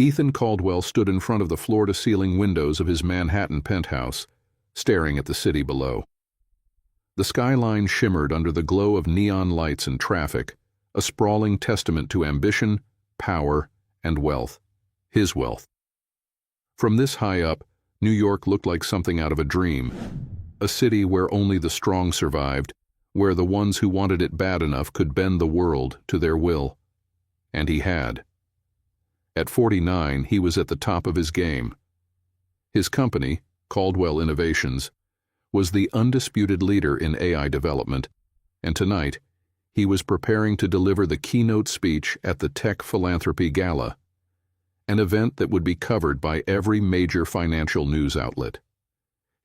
Ethan Caldwell stood in front of the floor-to-ceiling windows of his Manhattan penthouse, staring at the city below. The skyline shimmered under the glow of neon lights and traffic, a sprawling testament to ambition, power, and wealth. His wealth. From this high up, New York looked like something out of a dream, a city where only the strong survived, where the ones who wanted it bad enough could bend the world to their will. And he had. At 49, he was at the top of his game. His company, Caldwell Innovations, was the undisputed leader in AI development, and tonight, he was preparing to deliver the keynote speech at the Tech Philanthropy Gala, an event that would be covered by every major financial news outlet.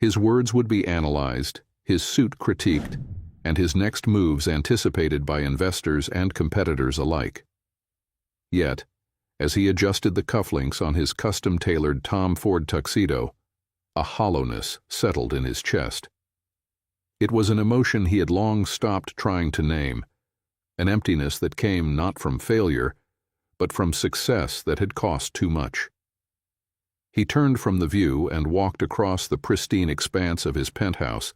His words would be analyzed, his suit critiqued, and his next moves anticipated by investors and competitors alike. Yet, as he adjusted the cufflinks on his custom-tailored Tom Ford tuxedo, a hollowness settled in his chest. It was an emotion he had long stopped trying to name, an emptiness that came not from failure, but from success that had cost too much. He turned from the view and walked across the pristine expanse of his penthouse,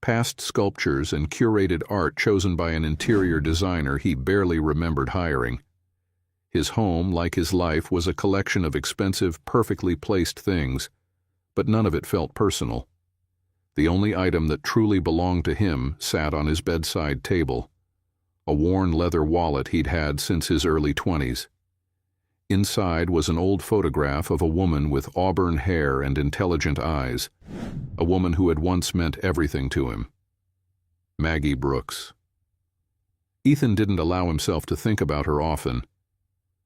past sculptures and curated art chosen by an interior designer he barely remembered hiring. His home, like his life, was a collection of expensive, perfectly placed things, but none of it felt personal. The only item that truly belonged to him sat on his bedside table, a worn leather wallet he'd had since his early 20s. Inside was an old photograph of a woman with auburn hair and intelligent eyes, a woman who had once meant everything to him. Maggie Brooks. Ethan didn't allow himself to think about her often.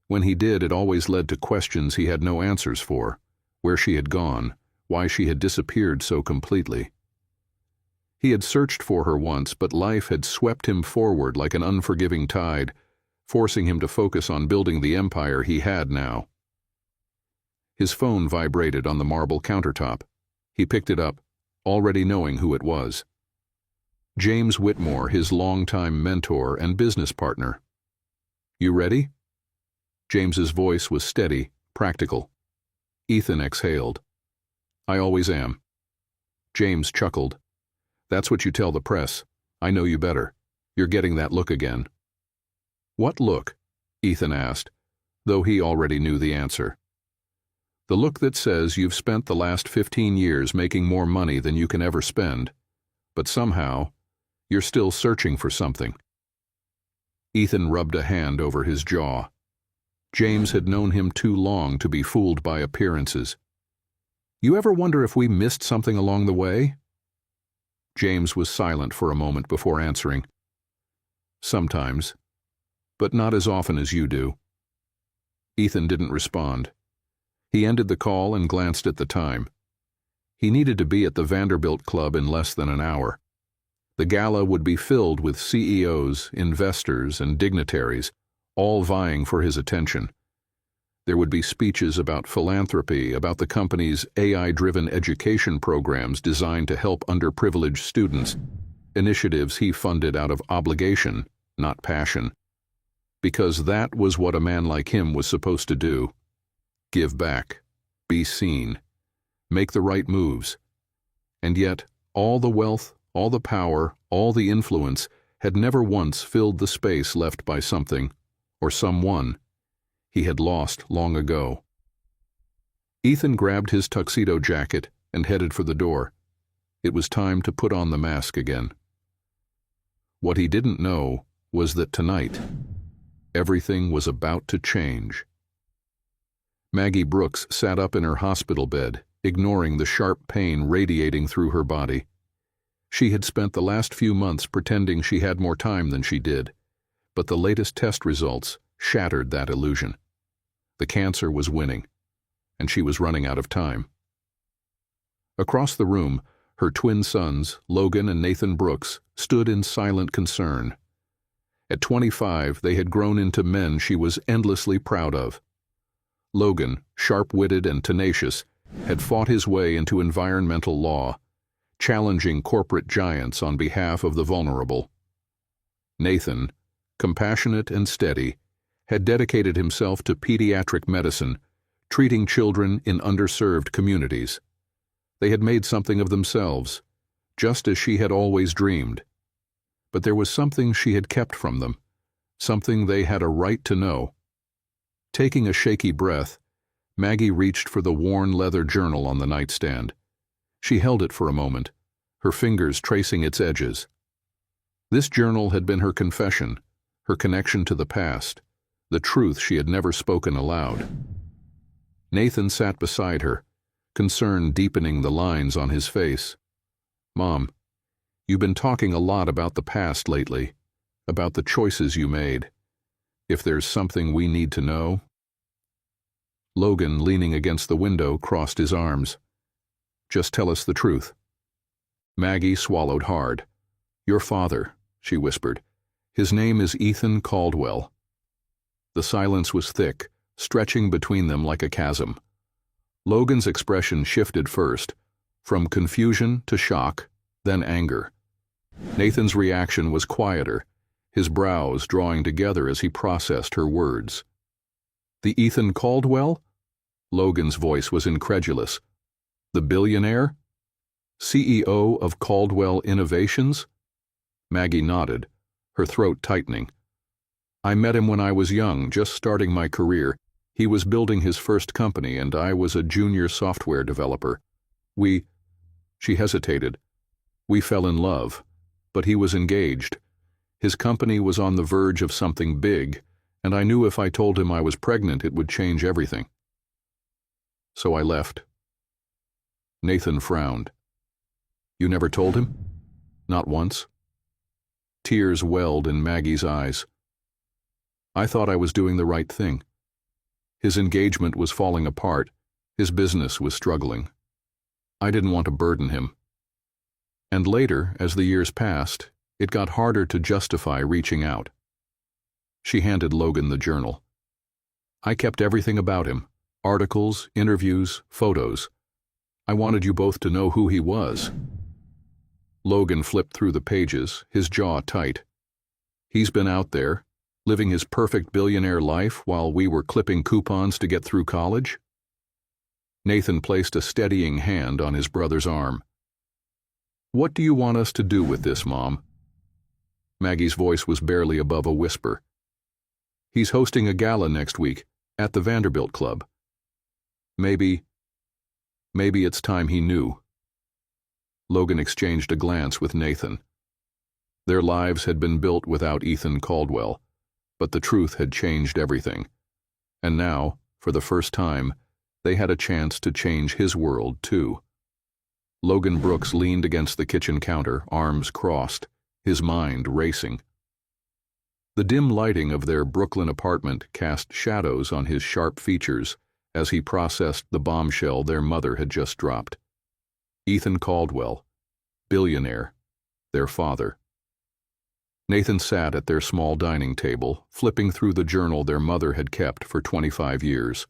When he did, it always led to questions he had no answers for, where she had gone, why she had disappeared so completely. He had searched for her once, but life had swept him forward like an unforgiving tide, forcing him to focus on building the empire he had now. His phone vibrated on the marble countertop. He picked it up, already knowing who it was. James Whitmore, his longtime mentor and business partner. "You ready?" James's voice was steady, practical. Ethan exhaled. "I always am." James chuckled. "That's what you tell the press. I know you better. You're getting that look again." "What look?" Ethan asked, though he already knew the answer. "The look that says you've spent the last 15 years making more money than you can ever spend, but somehow, you're still searching for something." Ethan rubbed a hand over his jaw. James had known him too long to be fooled by appearances. "You ever wonder if we missed something along the way?" James was silent for a moment before answering. "Sometimes, but not as often as you do." Ethan didn't respond. He ended the call and glanced at the time. He needed to be at the Vanderbilt Club in less than an hour. The gala would be filled with CEOs, investors, and dignitaries, all vying for his attention. There would be speeches about philanthropy, about the company's AI-driven education programs designed to help underprivileged students, initiatives he funded out of obligation, not passion. Because that was what a man like him was supposed to do. Give back, be seen, make the right moves. And yet, all the wealth, all the power, all the influence had never once filled the space left by something, or someone, he had lost long ago. Ethan grabbed his tuxedo jacket and headed for the door. It was time to put on the mask again. What he didn't know was that tonight, everything was about to change. Maggie Brooks sat up in her hospital bed, ignoring the sharp pain radiating through her body. She had spent the last few months pretending she had more time than she did, but the latest test results shattered that illusion. The cancer was winning, and she was running out of time. Across the room, her twin sons, Logan and Nathan Brooks, stood in silent concern. At 25, they had grown into men she was endlessly proud of. Logan, sharp-witted and tenacious, had fought his way into environmental law, challenging corporate giants on behalf of the vulnerable. Nathan, compassionate and steady, had dedicated himself to pediatric medicine, treating children in underserved communities. They had made something of themselves, just as she had always dreamed. But there was something she had kept from them, something they had a right to know. Taking a shaky breath, Maggie reached for the worn leather journal on the nightstand. She held it for a moment, her fingers tracing its edges. This journal had been her confession, her connection to the past, the truth she had never spoken aloud. Nathan sat beside her, concern deepening the lines on his face. "Mom, you've been talking a lot about the past lately, about the choices you made. If there's something we need to know..." Logan, leaning against the window, crossed his arms. "Just tell us the truth." Maggie swallowed hard. "Your father," she whispered. "His name is Ethan Caldwell." The silence was thick, stretching between them like a chasm. Logan's expression shifted first, from confusion to shock, then anger. Nathan's reaction was quieter, his brows drawing together as he processed her words. "The Ethan Caldwell?" Logan's voice was incredulous. "The billionaire? CEO of Caldwell Innovations?" Maggie nodded, her throat tightening. "I met him when I was young, just starting my career. He was building his first company, and I was a junior software developer. She hesitated. "We fell in love, but he was engaged. His company was on the verge of something big, and I knew if I told him I was pregnant, it would change everything. So I left." Nathan frowned. "You never told him? Not once?" Tears welled in Maggie's eyes. "I thought I was doing the right thing. His engagement was falling apart, his business was struggling. I didn't want to burden him. And later, as the years passed, it got harder to justify reaching out." She handed Logan the journal. "I kept everything about him, articles, interviews, photos. I wanted you both to know who he was." Logan flipped through the pages, his jaw tight. "He's been out there, living his perfect billionaire life while we were clipping coupons to get through college?" Nathan placed a steadying hand on his brother's arm. "What do you want us to do with this, Mom?" Maggie's voice was barely above a whisper. "He's hosting a gala next week, at the Vanderbilt Club. Maybe it's time he knew." Logan exchanged a glance with Nathan. Their lives had been built without Ethan Caldwell, but the truth had changed everything. And now, for the first time, they had a chance to change his world, too. Logan Brooks leaned against the kitchen counter, arms crossed, his mind racing. The dim lighting of their Brooklyn apartment cast shadows on his sharp features as he processed the bombshell their mother had just dropped. Ethan Caldwell, billionaire, their father. Nathan sat at their small dining table, flipping through the journal their mother had kept for 25 years.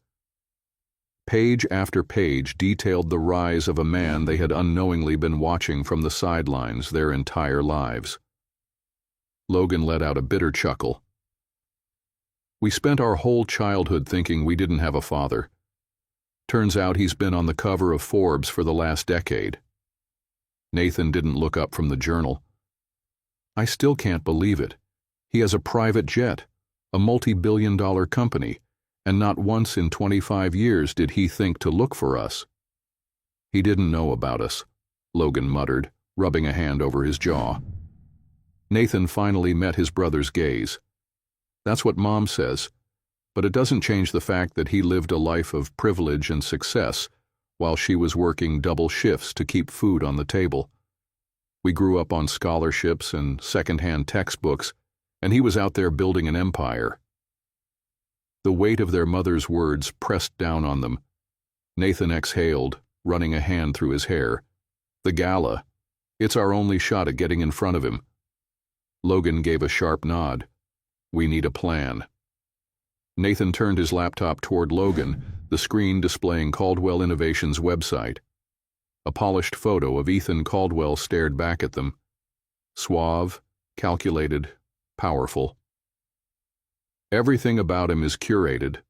Page after page detailed the rise of a man they had unknowingly been watching from the sidelines their entire lives. Logan let out a bitter chuckle. "We spent our whole childhood thinking we didn't have a father. Turns out he's been on the cover of Forbes for the last decade." Nathan didn't look up from the journal. "I still can't believe it. He has a private jet, a multi-billion-dollar company, and not once in 25 years did he think to look for us." "He didn't know about us," Logan muttered, rubbing a hand over his jaw. Nathan finally met his brother's gaze. "That's what Mom says, but it doesn't change the fact that he lived a life of privilege and success while she was working double shifts to keep food on the table. We grew up on scholarships and second-hand textbooks, and he was out there building an empire." The weight of their mother's words pressed down on them. Nathan exhaled, running a hand through his hair. "The gala. It's our only shot at getting in front of him." Logan gave a sharp nod. "We need a plan." Nathan turned his laptop toward Logan, the screen displaying Caldwell Innovations' website. A polished photo of Ethan Caldwell stared back at them. Suave, calculated, powerful. "Everything about him is curated,"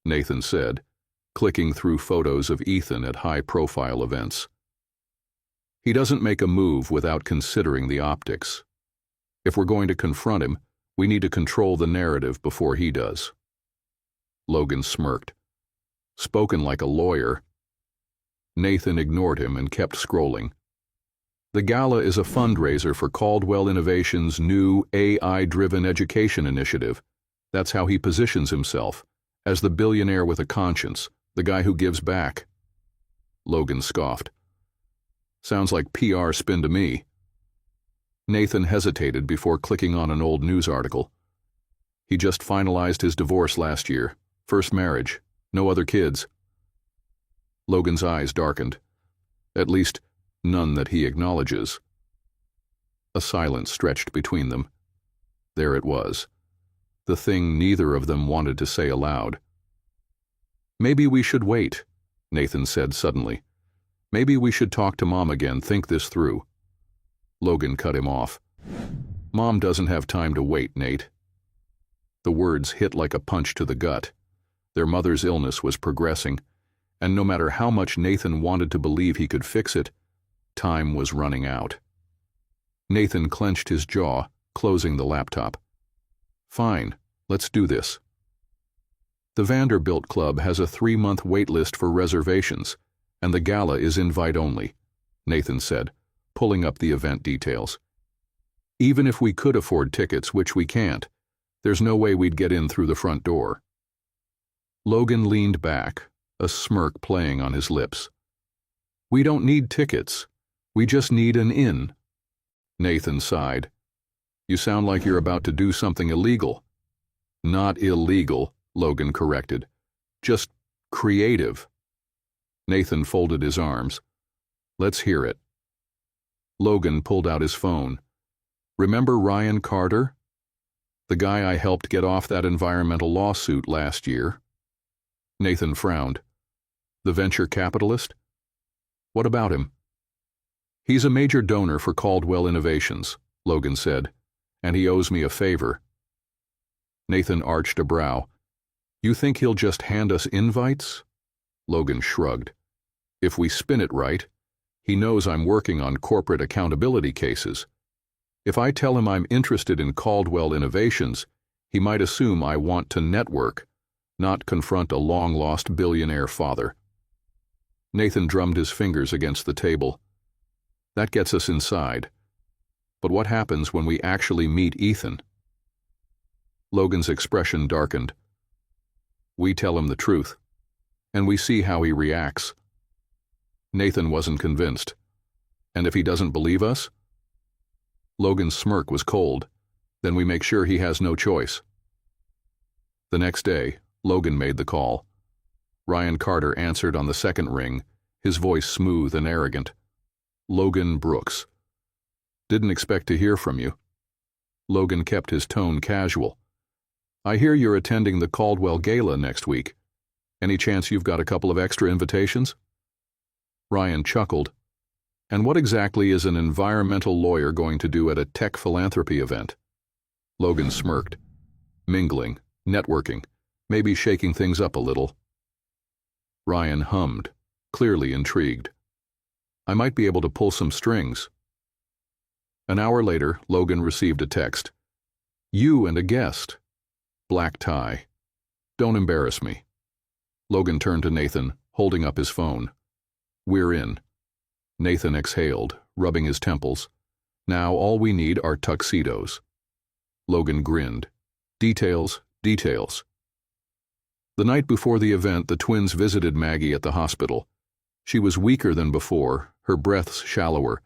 Nathan said. clicking through photos of Ethan at high-profile events. He doesn't make a move without considering the optics. If we're going to confront him, we need to control the narrative before he does. Logan smirked. Spoken like a lawyer. Nathan ignored him and kept scrolling. The gala is a fundraiser for Caldwell Innovations' new AI-driven education initiative. That's how he positions himself, as the billionaire with a conscience, the guy who gives back. Logan scoffed. Sounds like PR spin to me. Nathan hesitated before clicking on an old news article. He just finalized his divorce last year. First marriage. No other kids. Logan's eyes darkened. At least, none that he acknowledges. A silence stretched between them. There it was. The thing neither of them wanted to say aloud. Maybe we should wait, Nathan said suddenly. Maybe we should talk to Mom again, think this through. Logan cut him off. Mom doesn't have time to wait, Nate. The words hit like a punch to the gut. Their mother's illness was progressing, and no matter how much Nathan wanted to believe he could fix it, time was running out. Nathan clenched his jaw, closing the laptop. Fine, let's do this. The Vanderbilt Club has a 3-month wait list for reservations, and the gala is invite-only, Nathan said, pulling up the event details. Even if we could afford tickets, which we can't, there's no way we'd get in through the front door. Logan leaned back, a smirk playing on his lips. We don't need tickets. We just need an in. Nathan sighed. You sound like you're about to do something illegal. Not illegal, Logan corrected. Just creative. Nathan folded his arms. Let's hear it. Logan pulled out his phone. Remember Ryan Carter? The guy I helped get off that environmental lawsuit last year? Nathan frowned. The venture capitalist? What about him? He's a major donor for Caldwell Innovations, Logan said, and he owes me a favor. Nathan arched a brow. You think he'll just hand us invites? Logan shrugged. If we spin it right, he knows I'm working on corporate accountability cases. If I tell him I'm interested in Caldwell Innovations, he might assume I want to network, not confront a long-lost billionaire father. Nathan drummed his fingers against the table. That gets us inside. But what happens when we actually meet Ethan? Logan's expression darkened. We tell him the truth, and we see how he reacts. Nathan wasn't convinced. And if he doesn't believe us? Logan's smirk was cold. Then we make sure he has no choice. The next day, Logan made the call. Ryan Carter answered on the second ring, his voice smooth and arrogant. Logan Brooks. Didn't expect to hear from you. Logan kept his tone casual. I hear you're attending the Caldwell Gala next week. Any chance you've got a couple of extra invitations? Ryan chuckled. And what exactly is an environmental lawyer going to do at a tech philanthropy event? Logan smirked. Mingling, networking, maybe shaking things up a little. Ryan hummed, clearly intrigued. I might be able to pull some strings. An hour later, Logan received a text. You and a guest. Black tie. Don't embarrass me. Logan turned to Nathan, holding up his phone. We're in. Nathan exhaled, rubbing his temples. Now all we need are tuxedos. Logan grinned. Details, details. The night before the event, the twins visited Maggie at the hospital. She was weaker than before, her breaths shallower,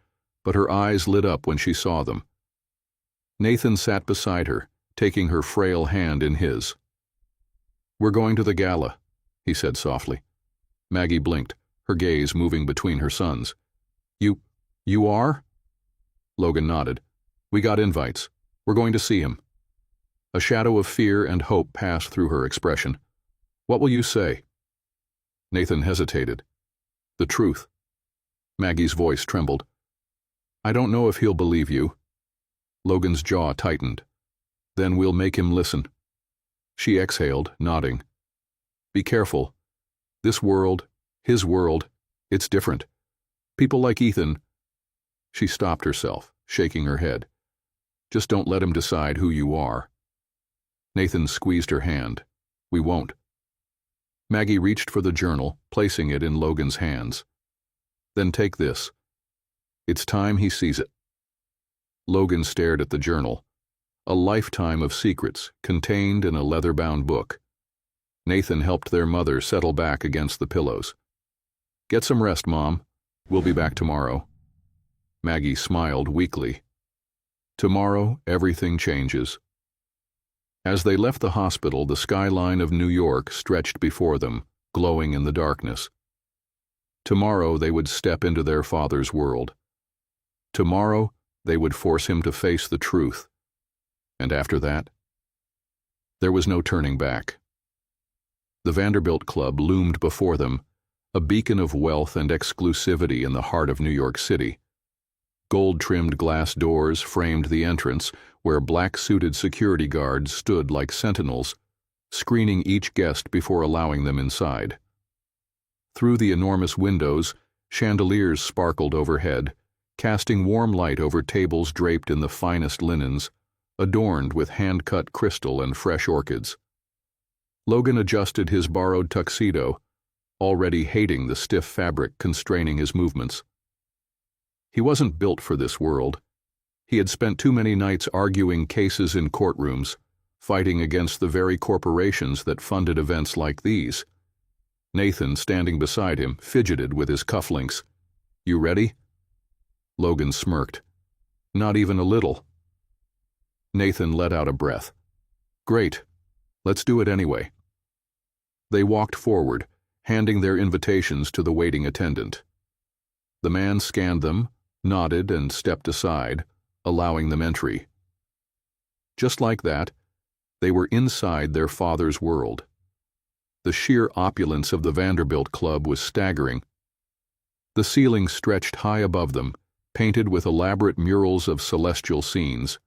but her eyes lit up when she saw them. Nathan sat beside her, taking her frail hand in his. We're going to the gala, he said softly. Maggie blinked, her gaze moving between her sons. You are? Logan nodded. We got invites. We're going to see him. A shadow of fear and hope passed through her expression. What will you say? Nathan hesitated. The truth. Maggie's voice trembled. I don't know if he'll believe you. Logan's jaw tightened. Then we'll make him listen. She exhaled, nodding. Be careful. This world, his world, it's different. People like Ethan. She stopped herself, shaking her head. Just don't let him decide who you are. Nathan squeezed her hand. We won't. Maggie reached for the journal, placing it in Logan's hands. Then take this. It's time he sees it. Logan stared at the journal. A lifetime of secrets contained in a leather-bound book. Nathan helped their mother settle back against the pillows. Get some rest, Mom. We'll be back tomorrow. Maggie smiled weakly. Tomorrow, everything changes. As they left the hospital, the skyline of New York stretched before them, glowing in the darkness. Tomorrow they would step into their father's world. Tomorrow they would force him to face the truth. And after that, there was no turning back. The Vanderbilt Club loomed before them, a beacon of wealth and exclusivity in the heart of New York City. Gold-trimmed glass doors framed the entrance, where black-suited security guards stood like sentinels, screening each guest before allowing them inside. Through the enormous windows, chandeliers sparkled overhead, casting warm light over tables draped in the finest linens, adorned with hand-cut crystal and fresh orchids. Logan adjusted his borrowed tuxedo, already hating the stiff fabric constraining his movements. He wasn't built for this world. He had spent too many nights arguing cases in courtrooms, fighting against the very corporations that funded events like these. Nathan, standing beside him, fidgeted with his cufflinks. You ready? Logan smirked. Not even a little. Nathan let out a breath. Great. Let's do it anyway. They walked forward, handing their invitations to the waiting attendant. The man scanned them, nodded, and stepped aside, allowing them entry. Just like that, they were inside their father's world. The sheer opulence of the Vanderbilt Club was staggering. The ceiling stretched high above them, painted with elaborate murals of celestial scenes.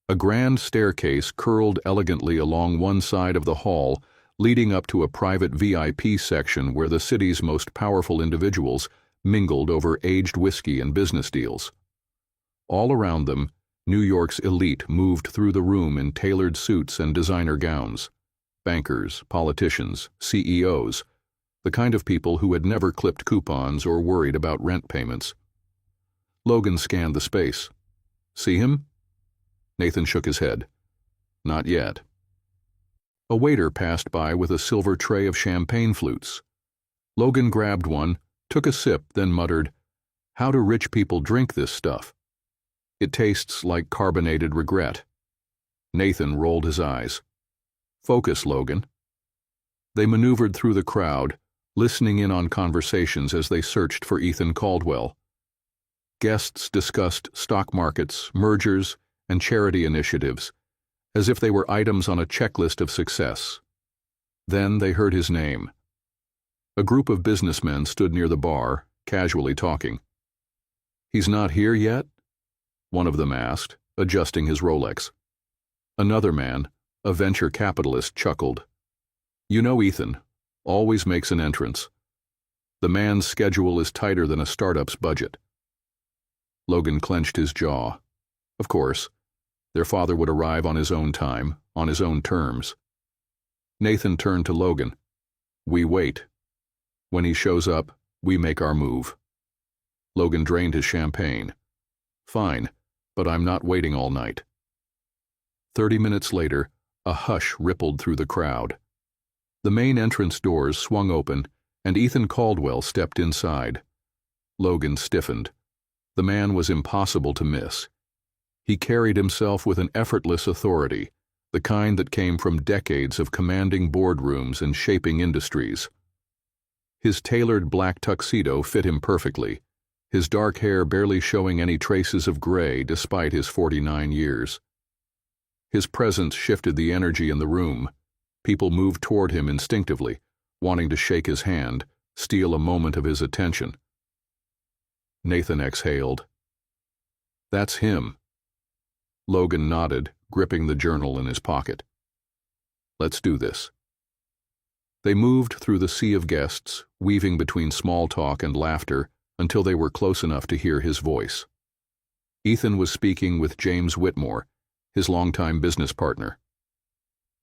A grand staircase curled elegantly along one side of the hall, leading up to a private VIP section where the city's most powerful individuals mingled over aged whiskey and business deals. All around them, New York's elite moved through the room in tailored suits and designer gowns. Bankers, politicians, CEOs, the kind of people who had never clipped coupons or worried about rent payments. Logan scanned the space. See him? Nathan shook his head. Not yet. A waiter passed by with a silver tray of champagne flutes. Logan grabbed one, took a sip, then muttered, How do rich people drink this stuff? It tastes like carbonated regret. Nathan rolled his eyes. Focus, Logan. They maneuvered through the crowd, listening in on conversations as they searched for Ethan Caldwell. Guests discussed stock markets, mergers, and charity initiatives, as if they were items on a checklist of success. Then they heard his name. A group of businessmen stood near the bar, casually talking. He's not here yet? One of them asked, adjusting his Rolex. Another man, a venture capitalist, chuckled. You know Ethan, always makes an entrance. The man's schedule is tighter than a startup's budget. Logan clenched his jaw. Of course, their father would arrive on his own time, on his own terms. Nathan turned to Logan. We wait. When he shows up, we make our move. Logan drained his champagne. Fine, but I'm not waiting all night. 30 minutes later, a hush rippled through the crowd. The main entrance doors swung open, and Ethan Caldwell stepped inside. Logan stiffened. The man was impossible to miss. He carried himself with an effortless authority, the kind that came from decades of commanding boardrooms and shaping industries. His tailored black tuxedo fit him perfectly, his dark hair barely showing any traces of gray despite his 49 years. His presence shifted the energy in the room. People moved toward him instinctively, wanting to shake his hand, steal a moment of his attention. Nathan exhaled. That's him. Logan nodded, gripping the journal in his pocket. Let's do this. They moved through the sea of guests, weaving between small talk and laughter until they were close enough to hear his voice. Ethan was speaking with James Whitmore, his longtime business partner.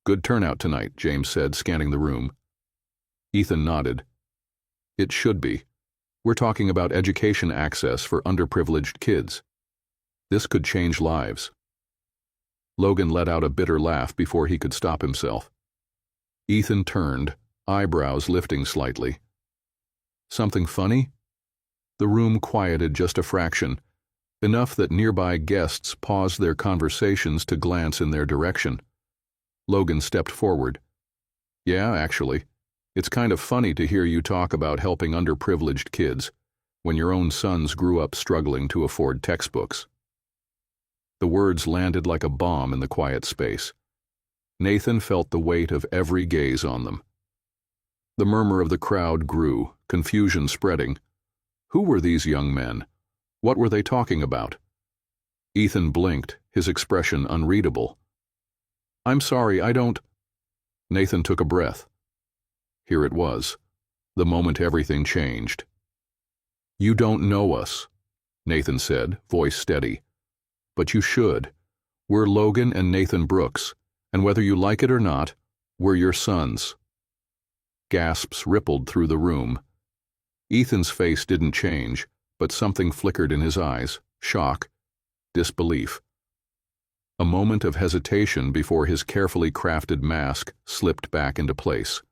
"Good turnout tonight," James said, scanning the room. Ethan nodded. "It should be. We're talking about education access for underprivileged kids. This could change lives." Logan let out a bitter laugh before he could stop himself. Ethan turned, eyebrows lifting slightly. "Something funny?" The room quieted just a fraction, enough that nearby guests paused their conversations to glance in their direction. Logan stepped forward. "Yeah, actually. It's kind of funny to hear you talk about helping underprivileged kids when your own sons grew up struggling to afford textbooks." The words landed like a bomb in the quiet space. Nathan felt the weight of every gaze on them. The murmur of the crowd grew, confusion spreading. Who were these young men? What were they talking about? Ethan blinked, his expression unreadable. "I'm sorry, I don't—" Nathan took a breath. Here it was, the moment everything changed. "You don't know us," Nathan said, voice steady. "But you should. We're Logan and Nathan Brooks, and whether you like it or not, we're your sons." Gasps rippled through the room. Ethan's face didn't change, but something flickered in his eyes, shock, disbelief. A moment of hesitation before his carefully crafted mask slipped back into place.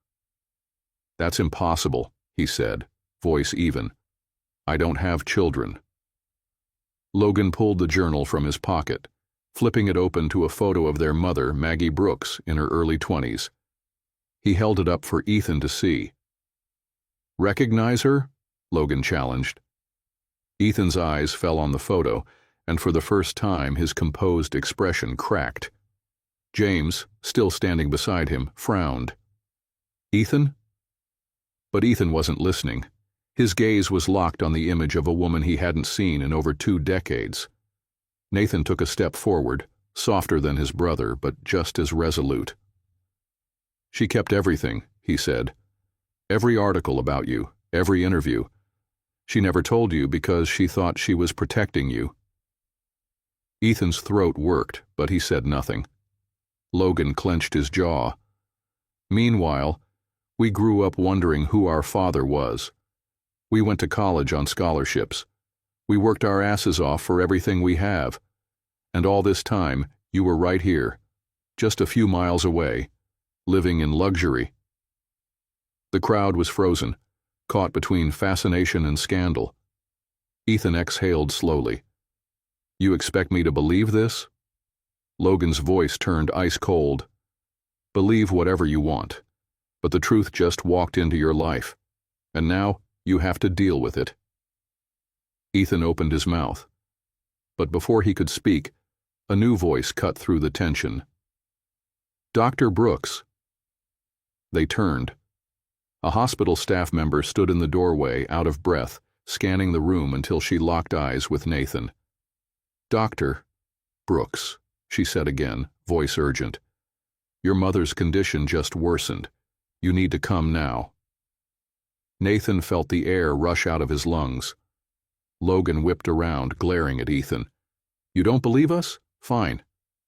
"That's impossible," he said, voice even. "I don't have children." Logan pulled the journal from his pocket, flipping it open to a photo of their mother, Maggie Brooks, in her early 20s. He held it up for Ethan to see. "Recognize her?" Logan challenged. Ethan's eyes fell on the photo, and for the first time his composed expression cracked. James, still standing beside him, frowned. "Ethan?" But Ethan wasn't listening. His gaze was locked on the image of a woman he hadn't seen in over 2 decades. Nathan took a step forward, softer than his brother, but just as resolute. "She kept everything," he said. "Every article about you, every interview. She never told you because she thought she was protecting you." Ethan's throat worked, but he said nothing. Logan clenched his jaw. "Meanwhile, we grew up wondering who our father was. We went to college on scholarships. We worked our asses off for everything we have. And all this time, you were right here, just a few miles away, living in luxury." The crowd was frozen, caught between fascination and scandal. Ethan exhaled slowly. "You expect me to believe this?" Logan's voice turned ice cold. "Believe whatever you want, but the truth just walked into your life, and now you have to deal with it." Ethan opened his mouth, but before he could speak, a new voice cut through the tension. "Dr. Brooks." They turned. A hospital staff member stood in the doorway, out of breath, scanning the room until she locked eyes with Nathan. "Dr. Brooks," she said again, voice urgent. "Your mother's condition just worsened. You need to come now." Nathan felt the air rush out of his lungs. Logan whipped around, glaring at Ethan. "You don't believe us? Fine.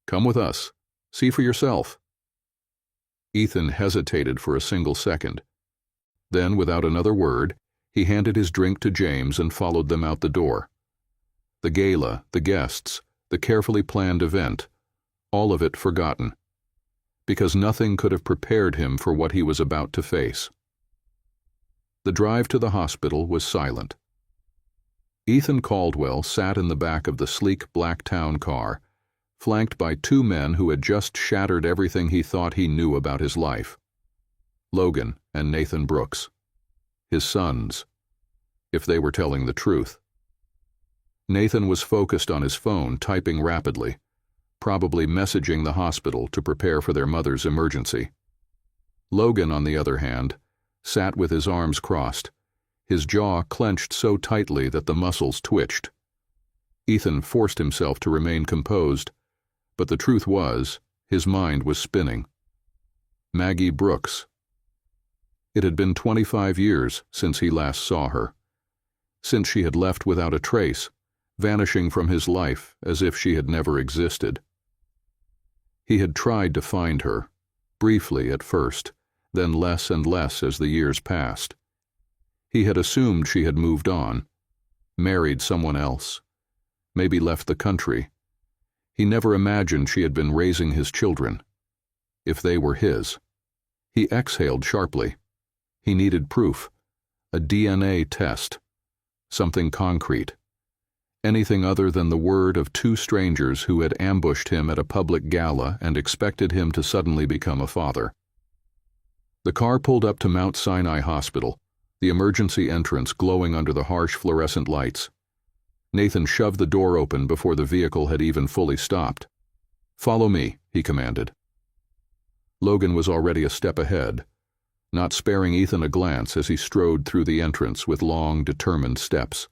Come with us. See for yourself." Ethan hesitated for a single second. Then, without another word, he handed his drink to James and followed them out the door. The gala, the guests, the carefully planned event, all of it forgotten, because nothing could have prepared him for what he was about to face. The drive to the hospital was silent. Ethan Caldwell sat in the back of the sleek black town car, flanked by 2 men who had just shattered everything he thought he knew about his life. Logan and Nathan Brooks. His sons, if they were telling the truth. Nathan was focused on his phone, typing rapidly, probably messaging the hospital to prepare for their mother's emergency. Logan, on the other hand, sat with his arms crossed, his jaw clenched so tightly that the muscles twitched. Ethan forced himself to remain composed, but the truth was, his mind was spinning. Maggie Brooks. It had been 25 years since he last saw her, since she had left without a trace, vanishing from his life as if she had never existed. He had tried to find her, briefly at first, then less and less as the years passed. He had assumed she had moved on, married someone else, maybe left the country. He never imagined she had been raising his children, if they were his. He exhaled sharply. He needed proof, a DNA test, something concrete. Anything other than the word of two strangers who had ambushed him at a public gala and expected him to suddenly become a father. The car pulled up to Mount Sinai Hospital, the emergency entrance glowing under the harsh fluorescent lights. Nathan shoved the door open before the vehicle had even fully stopped. "Follow me," he commanded. Logan was already a step ahead, not sparing Ethan a glance as he strode through the entrance with long, determined steps.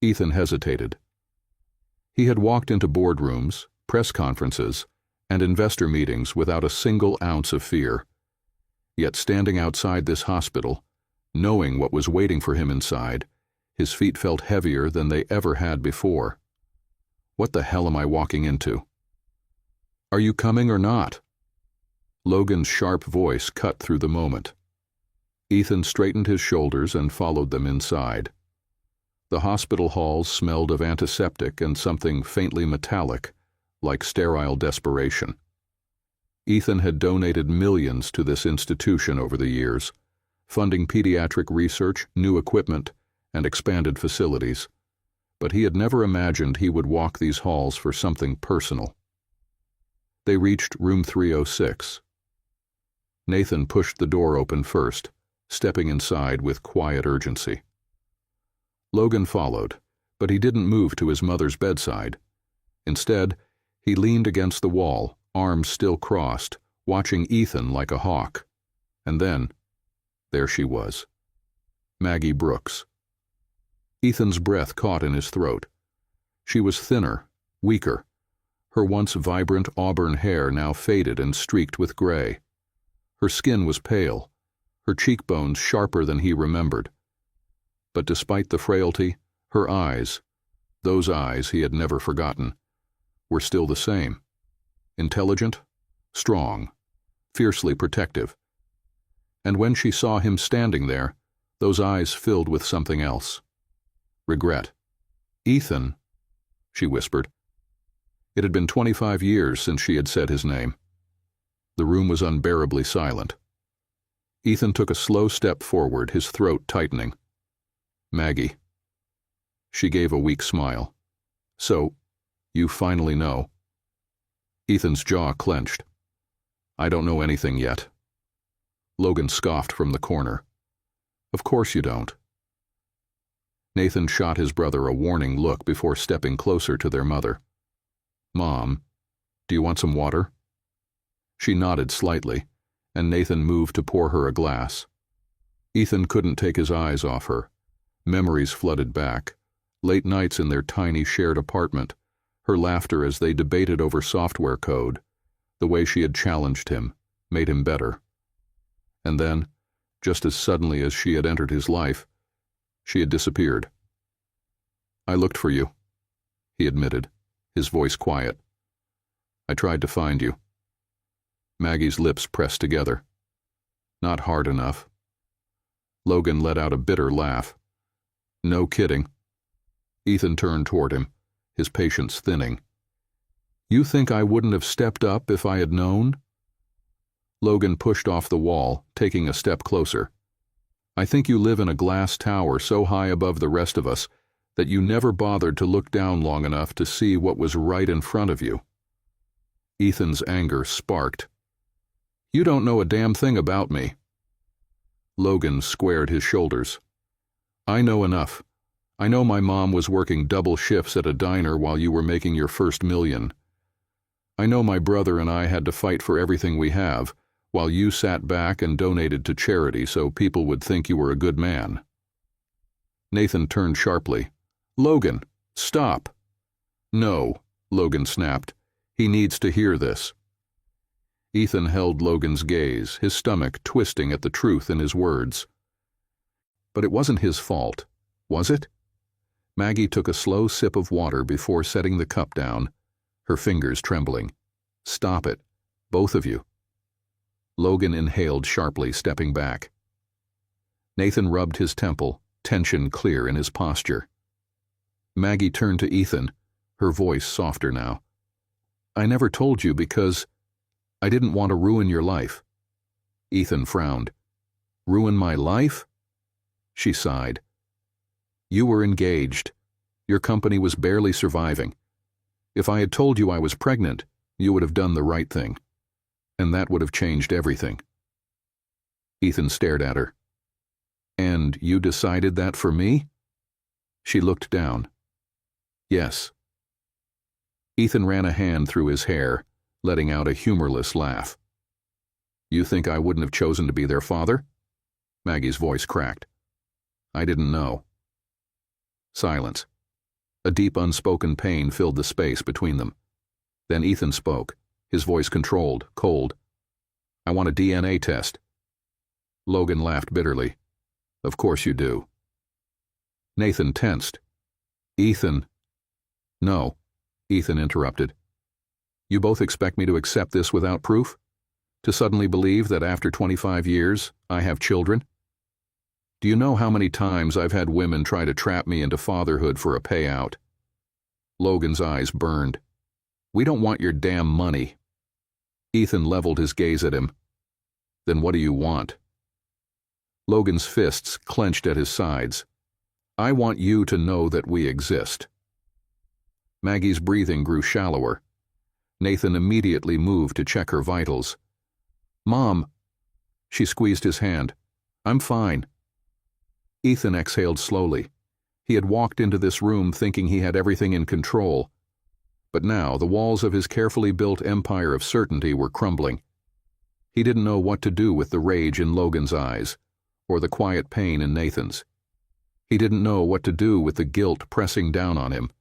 Ethan hesitated. He had walked into boardrooms, press conferences, and investor meetings without a single ounce of fear. Yet standing outside this hospital, knowing what was waiting for him inside, his feet felt heavier than they ever had before. What the hell am I walking into? "Are you coming or not?" Logan's sharp voice cut through the moment. Ethan straightened his shoulders and followed them inside. The hospital halls smelled of antiseptic and something faintly metallic, like sterile desperation. Ethan had donated millions to this institution over the years, funding pediatric research, new equipment, and expanded facilities, but he had never imagined he would walk these halls for something personal. They reached room 306. Nathan pushed the door open first, stepping inside with quiet urgency. Logan followed, but he didn't move to his mother's bedside. Instead, he leaned against the wall, arms still crossed, watching Ethan like a hawk. And then, there she was, Maggie Brooks. Ethan's breath caught in his throat. She was thinner, weaker, her once vibrant auburn hair now faded and streaked with gray. Her skin was pale, her cheekbones sharper than he remembered. But despite the frailty, her eyes, those eyes he had never forgotten, were still the same. Intelligent, strong, fiercely protective. And when she saw him standing there, those eyes filled with something else. Regret. "Ethan," she whispered. It had been 25 years since she had said his name. The room was unbearably silent. Ethan took a slow step forward, his throat tightening. "Maggie." She gave a weak smile. "So, you finally know." Ethan's jaw clenched. "I don't know anything yet." Logan scoffed from the corner. "Of course you don't." Nathan shot his brother a warning look before stepping closer to their mother. "Mom, do you want some water?" She nodded slightly, and Nathan moved to pour her a glass. Ethan couldn't take his eyes off her. Memories flooded back. Late nights in their tiny shared apartment, her laughter as they debated over software code, the way she had challenged him, made him better. And then, just as suddenly as she had entered his life, she had disappeared. "I looked for you," he admitted, his voice quiet. "I tried to find you." Maggie's lips pressed together. "Not hard enough." Logan let out a bitter laugh. "No kidding." Ethan turned toward him, his patience thinning. "You think I wouldn't have stepped up if I had known?" Logan pushed off the wall, taking a step closer. "I think you live in a glass tower so high above the rest of us that you never bothered to look down long enough to see what was right in front of you." Ethan's anger sparked. "You don't know a damn thing about me." Logan squared his shoulders. "I know enough. I know my mom was working double shifts at a diner while you were making your first $1 million. I know my brother and I had to fight for everything we have, while you sat back and donated to charity so people would think you were a good man." Nathan turned sharply. "Logan, stop." "No," Logan snapped. "He needs to hear this." Ethan held Logan's gaze, his stomach twisting at the truth in his words. But it wasn't his fault, was it? Maggie took a slow sip of water before setting the cup down, her fingers trembling. Stop it, both of you. Logan inhaled sharply, stepping back. Nathan rubbed his temple, tension clear in his posture. Maggie turned to Ethan, her voice softer now. I never told you because I didn't want to ruin your life. Ethan frowned. Ruin my life? She sighed. You were engaged. Your company was barely surviving. If I had told you I was pregnant, you would have done the right thing. And that would have changed everything. Ethan stared at her. And you decided that for me? She looked down. Yes. Ethan ran a hand through his hair, letting out a humorless laugh. You think I wouldn't have chosen to be their father? Maggie's voice cracked. I didn't know. Silence. A deep unspoken pain filled the space between them. Then Ethan spoke, his voice controlled, cold. I want a DNA test. Logan laughed bitterly. Of course you do. Nathan tensed. Ethan. No, Ethan interrupted. You both expect me to accept this without proof? To suddenly believe that after 25 years, I have children? Do you know how many times I've had women try to trap me into fatherhood for a payout? Logan's eyes burned. We don't want your damn money. Ethan leveled his gaze at him. Then what do you want? Logan's fists clenched at his sides. I want you to know that we exist. Maggie's breathing grew shallower. Nathan immediately moved to check her vitals. Mom. She squeezed his hand. I'm fine. Ethan exhaled slowly. He had walked into this room thinking he had everything in control. But now the walls of his carefully built empire of certainty were crumbling. He didn't know what to do with the rage in Logan's eyes, or the quiet pain in Nathan's. He didn't know what to do with the guilt pressing down on him.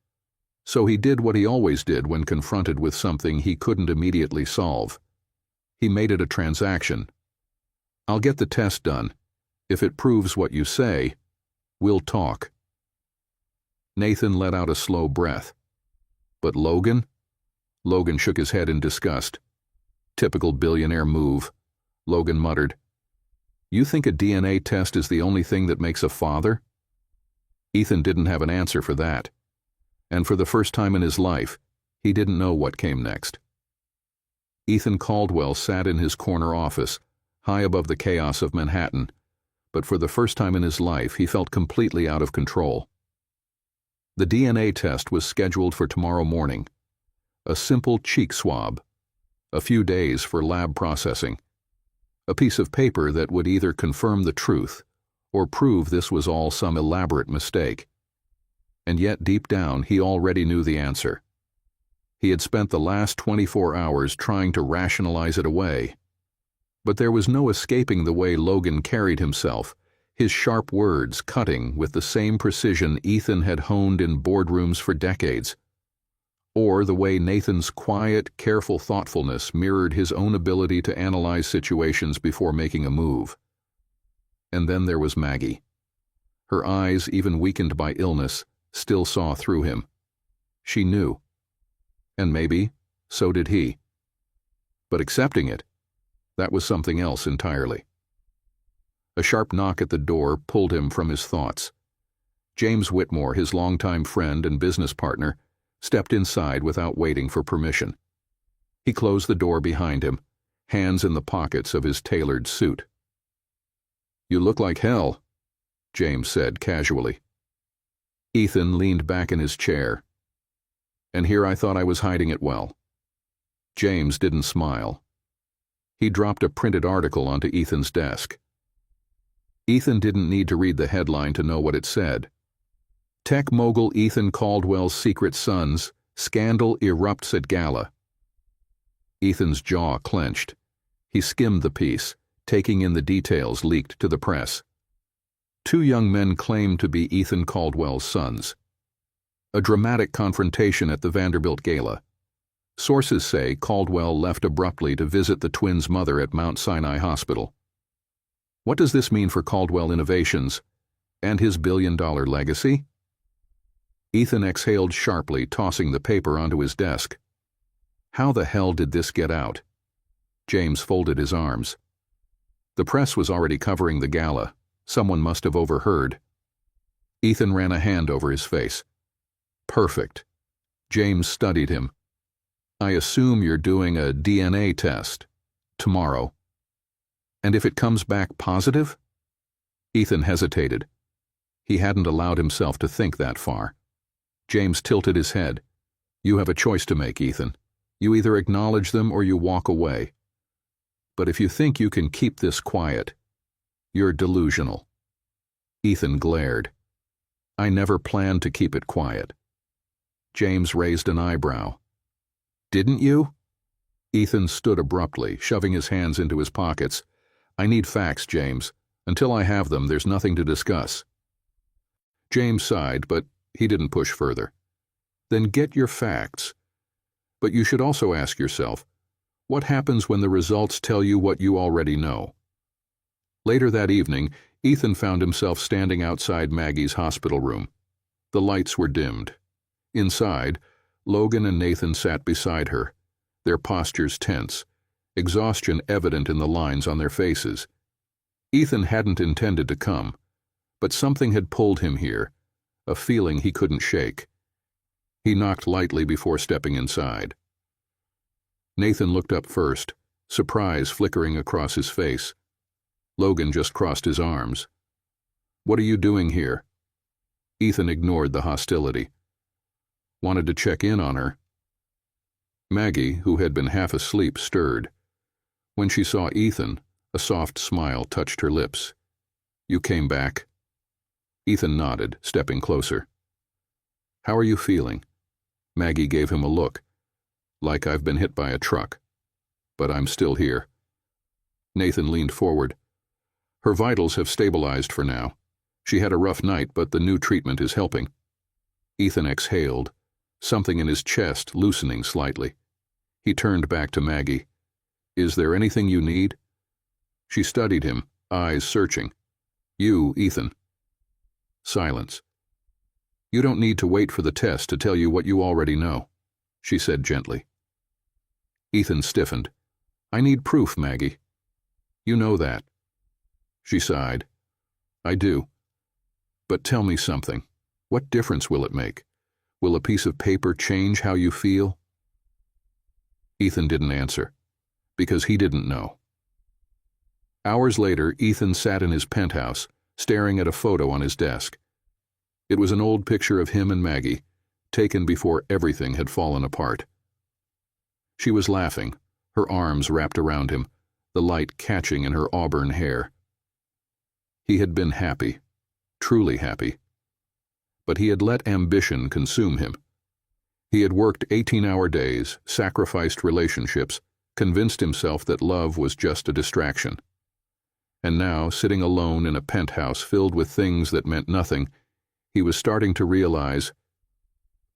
So he did what he always did when confronted with something he couldn't immediately solve. He made it a transaction. I'll get the test done. If it proves what you say, we'll talk. Nathan let out a slow breath. But Logan? Logan shook his head in disgust. Typical billionaire move, Logan muttered. You think a DNA test is the only thing that makes a father? Ethan didn't have an answer for that. And for the first time in his life, he didn't know what came next. Ethan Caldwell sat in his corner office, high above the chaos of Manhattan, but for the first time in his life he felt completely out of control. The DNA test was scheduled for tomorrow morning. A simple cheek swab. A few days for lab processing. A piece of paper that would either confirm the truth or prove this was all some elaborate mistake. And yet deep down he already knew the answer. He had spent the last 24 hours trying to rationalize it away. But there was no escaping the way Logan carried himself, his sharp words cutting with the same precision Ethan had honed in boardrooms for decades, or the way Nathan's quiet, careful thoughtfulness mirrored his own ability to analyze situations before making a move. And then there was Maggie. Her eyes, even weakened by illness, still saw through him. She knew. And maybe, so did he. But accepting it, that was something else entirely. A sharp knock at the door pulled him from his thoughts. James Whitmore, his longtime friend and business partner, stepped inside without waiting for permission. He closed the door behind him, hands in the pockets of his tailored suit. You look like hell, James said casually. Ethan leaned back in his chair. And here I thought I was hiding it well. James didn't smile. He dropped a printed article onto Ethan's desk. Ethan didn't need to read the headline to know what it said. Tech mogul Ethan Caldwell's secret sons, scandal erupts at gala. Ethan's jaw clenched. He skimmed the piece, taking in the details leaked to the press. 2 young men claimed to be Ethan Caldwell's sons. A dramatic confrontation at the Vanderbilt Gala. Sources say Caldwell left abruptly to visit the twins' mother at Mount Sinai Hospital. What does this mean for Caldwell Innovations and his billion-dollar legacy? Ethan exhaled sharply, tossing the paper onto his desk. How the hell did this get out? James folded his arms. The press was already covering the gala. Someone must have overheard. Ethan ran a hand over his face. Perfect. James studied him. I assume you're doing a DNA test tomorrow. And if it comes back positive? Ethan hesitated. He hadn't allowed himself to think that far. James tilted his head. You have a choice to make, Ethan. You either acknowledge them or you walk away. But if you think you can keep this quiet, you're delusional. Ethan glared. I never planned to keep it quiet. James raised an eyebrow. Didn't you? Ethan stood abruptly, shoving his hands into his pockets. I need facts, James. Until I have them, there's nothing to discuss. James sighed, but he didn't push further. Then get your facts. But you should also ask yourself, what happens when the results tell you what you already know? Later that evening, Ethan found himself standing outside Maggie's hospital room. The lights were dimmed. Inside, Logan and Nathan sat beside her, their postures tense, exhaustion evident in the lines on their faces. Ethan hadn't intended to come, but something had pulled him here, a feeling he couldn't shake. He knocked lightly before stepping inside. Nathan looked up first, surprise flickering across his face. Logan just crossed his arms. What are you doing here? Ethan ignored the hostility. Wanted to check in on her. Maggie, who had been half asleep, stirred. When she saw Ethan, a soft smile touched her lips. You came back? Ethan nodded, stepping closer. How are you feeling? Maggie gave him a look. Like I've been hit by a truck. But I'm still here. Nathan leaned forward. Her vitals have stabilized for now. She had a rough night, but the new treatment is helping. Ethan exhaled, something in his chest loosening slightly. He turned back to Maggie. Is there anything you need? She studied him, eyes searching. You, Ethan. Silence. You don't need to wait for the test to tell you what you already know, she said gently. Ethan stiffened. I need proof, Maggie. You know that. She sighed. I do. But tell me something. What difference will it make? Will a piece of paper change how you feel? Ethan didn't answer, because he didn't know. Hours later, Ethan sat in his penthouse, staring at a photo on his desk. It was an old picture of him and Maggie, taken before everything had fallen apart. She was laughing, her arms wrapped around him, the light catching in her auburn hair. He had been happy, truly happy. But he had let ambition consume him. He had worked 18-hour days, sacrificed relationships, convinced himself that love was just a distraction. And now, sitting alone in a penthouse filled with things that meant nothing, he was starting to realize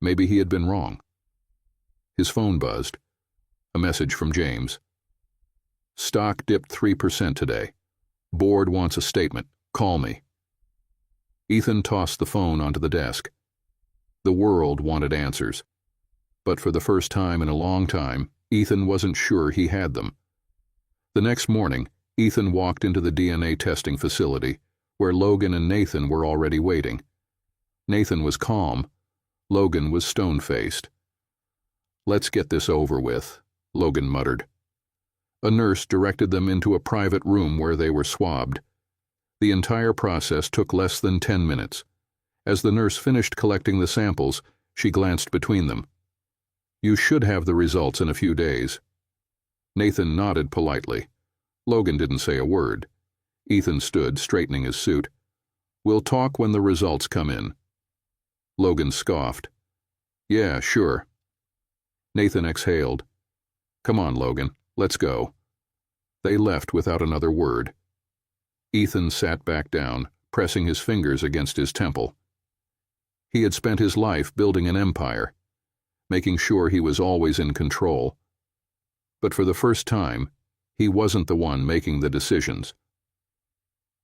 maybe he had been wrong. His phone buzzed. A message from James. Stock dipped 3% today. Board wants a statement. Call me. Ethan tossed the phone onto the desk. The world wanted answers. But for the first time in a long time, Ethan wasn't sure he had them. The next morning, Ethan walked into the DNA testing facility, where Logan and Nathan were already waiting. Nathan was calm. Logan was stone-faced. Let's get this over with, Logan muttered. A nurse directed them into a private room where they were swabbed. The entire process took less than 10 minutes. As the nurse finished collecting the samples, she glanced between them. You should have the results in a few days. Nathan nodded politely. Logan didn't say a word. Ethan stood, straightening his suit. We'll talk when the results come in. Logan scoffed. Yeah, sure. Nathan exhaled. Come on, Logan, let's go. They left without another word. Ethan sat back down, pressing his fingers against his temple. He had spent his life building an empire. making sure he was always in control. But for the first time, he wasn't the one making the decisions.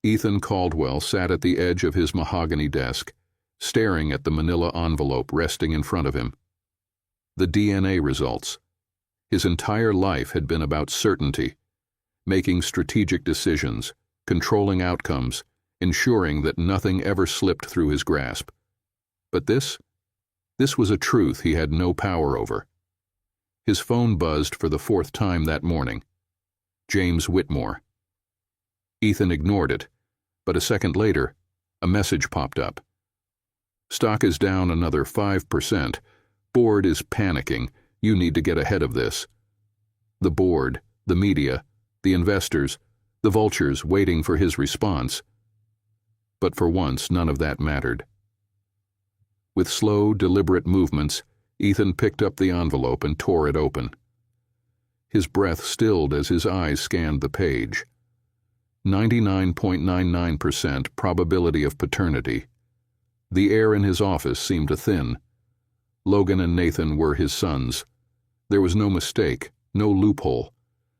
Ethan Caldwell sat at the edge of his mahogany desk, staring at the manila envelope resting in front of him. The DNA results. His entire life had been about certainty, making strategic decisions, controlling outcomes, ensuring that nothing ever slipped through his grasp. But this was a truth he had no power over. His phone buzzed for the 4th time that morning. James Whitmore. Ethan ignored it, but a second later, a message popped up. Stock is down another 5%. Board is panicking. You need to get ahead of this. The board, the media, the investors, the vultures waiting for his response. But for once, none of that mattered. With slow, deliberate movements, Ethan picked up the envelope and tore it open. His breath stilled as his eyes scanned the page. 99.99% probability of paternity. The air in his office seemed to thin. Logan and Nathan were his sons. There was no mistake, no loophole,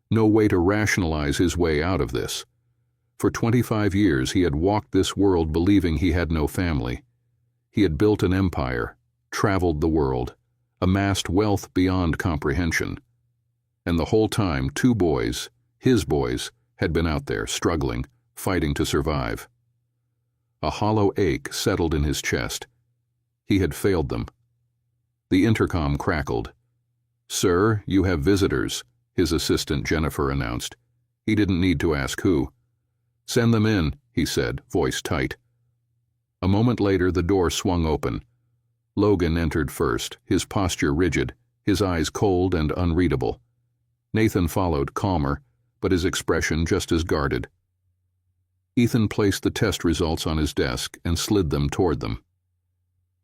no way to rationalize his way out of this. For 25 years he had walked this world believing he had no family. He had built an empire, traveled the world, amassed wealth beyond comprehension. And the whole time 2 boys, his boys, had been out there struggling, fighting to survive. A hollow ache settled in his chest. He had failed them. The intercom crackled. "Sir, you have visitors," his assistant Jennifer announced. He didn't need to ask who. "Send them in," he said, voice tight. A moment later the door swung open. Logan entered first, his posture rigid, his eyes cold and unreadable. Nathan followed, calmer, but his expression just as guarded. Ethan placed the test results on his desk and slid them toward them.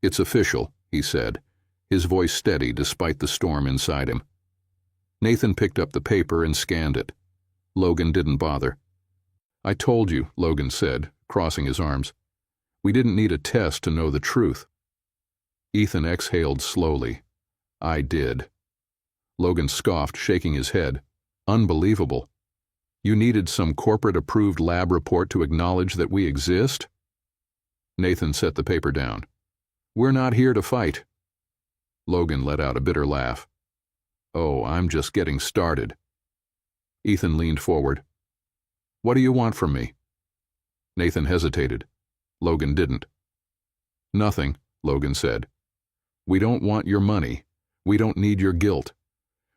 "It's official," he said, his voice steady despite the storm inside him. Nathan picked up the paper and scanned it. Logan didn't bother. "I told you," Logan said, crossing his arms. "We didn't need a test to know the truth." Ethan exhaled slowly. "I did." Logan scoffed, shaking his head. "Unbelievable. You needed some corporate-approved lab report to acknowledge that we exist?" Nathan set the paper down. "We're not here to fight." Logan let out a bitter laugh. "Oh, I'm just getting started." Ethan leaned forward. "What do you want from me?" Nathan hesitated. Logan didn't. "Nothing," Logan said. "We don't want your money. We don't need your guilt.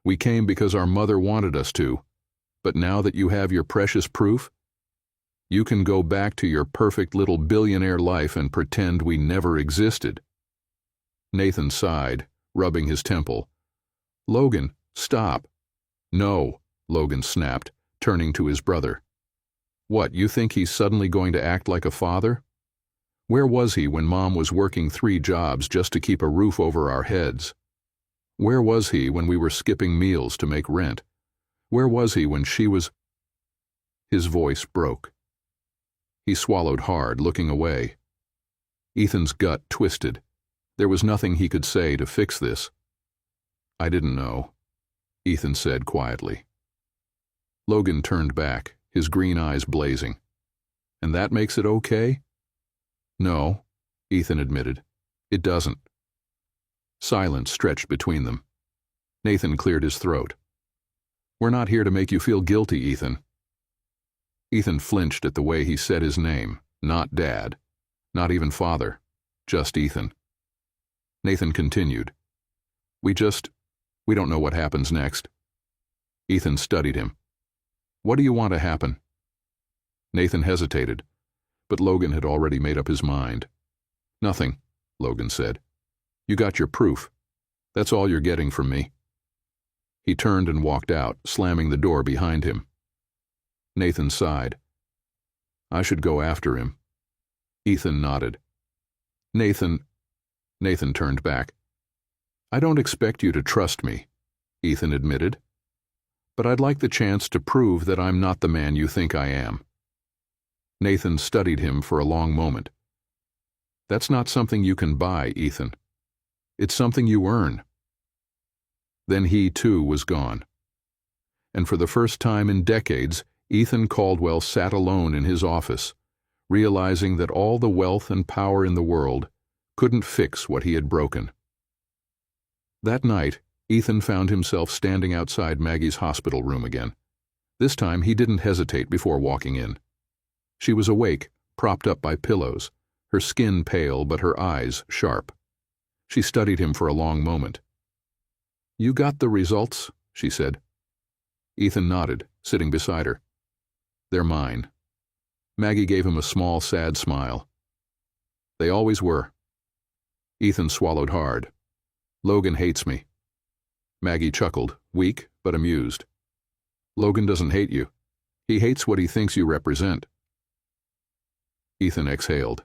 We came because our mother wanted us to. But now that you have your precious proof, you can go back to your perfect little billionaire life and pretend we never existed." Nathan sighed, rubbing his temple. "Logan, stop." "No," Logan snapped, turning to his brother. "What, you think he's suddenly going to act like a father? Where was he when Mom was working 3 jobs just to keep a roof over our heads? Where was he when we were skipping meals to make rent? Where was he when she was—" His voice broke. He swallowed hard, looking away. Ethan's gut twisted. There was nothing he could say to fix this. "I didn't know," Ethan said quietly. Logan turned back, his green eyes blazing. "And that makes it okay?" "No," Ethan admitted. "It doesn't." Silence stretched between them. Nathan cleared his throat. "We're not here to make you feel guilty, Ethan." Ethan flinched at the way he said his name, not Dad, not even Father, just Ethan. Nathan continued. We don't know what happens next." Ethan studied him. "What do you want to happen?" Nathan hesitated, but Logan had already made up his mind. "Nothing," Logan said. "You got your proof. That's all you're getting from me." He turned and walked out, slamming the door behind him. Nathan sighed. "I should go after him." Ethan nodded. Nathan turned back. "I don't expect you to trust me," Ethan admitted. "But I'd like the chance to prove that I'm not the man you think I am." Nathan studied him for a long moment. "That's not something you can buy, Ethan. It's something you earn." Then he, too, was gone. And for the first time in decades, Ethan Caldwell sat alone in his office, realizing that all the wealth and power in the world couldn't fix what he had broken. That night, Ethan found himself standing outside Maggie's hospital room again. This time, he didn't hesitate before walking in. She was awake, propped up by pillows, her skin pale but her eyes sharp. She studied him for a long moment. "You got the results?" she said. Ethan nodded, sitting beside her. "They're mine." Maggie gave him a small, sad smile. "They always were." Ethan swallowed hard. "Logan hates me." Maggie chuckled, weak but amused. "Logan doesn't hate you. He hates what he thinks you represent." Ethan exhaled.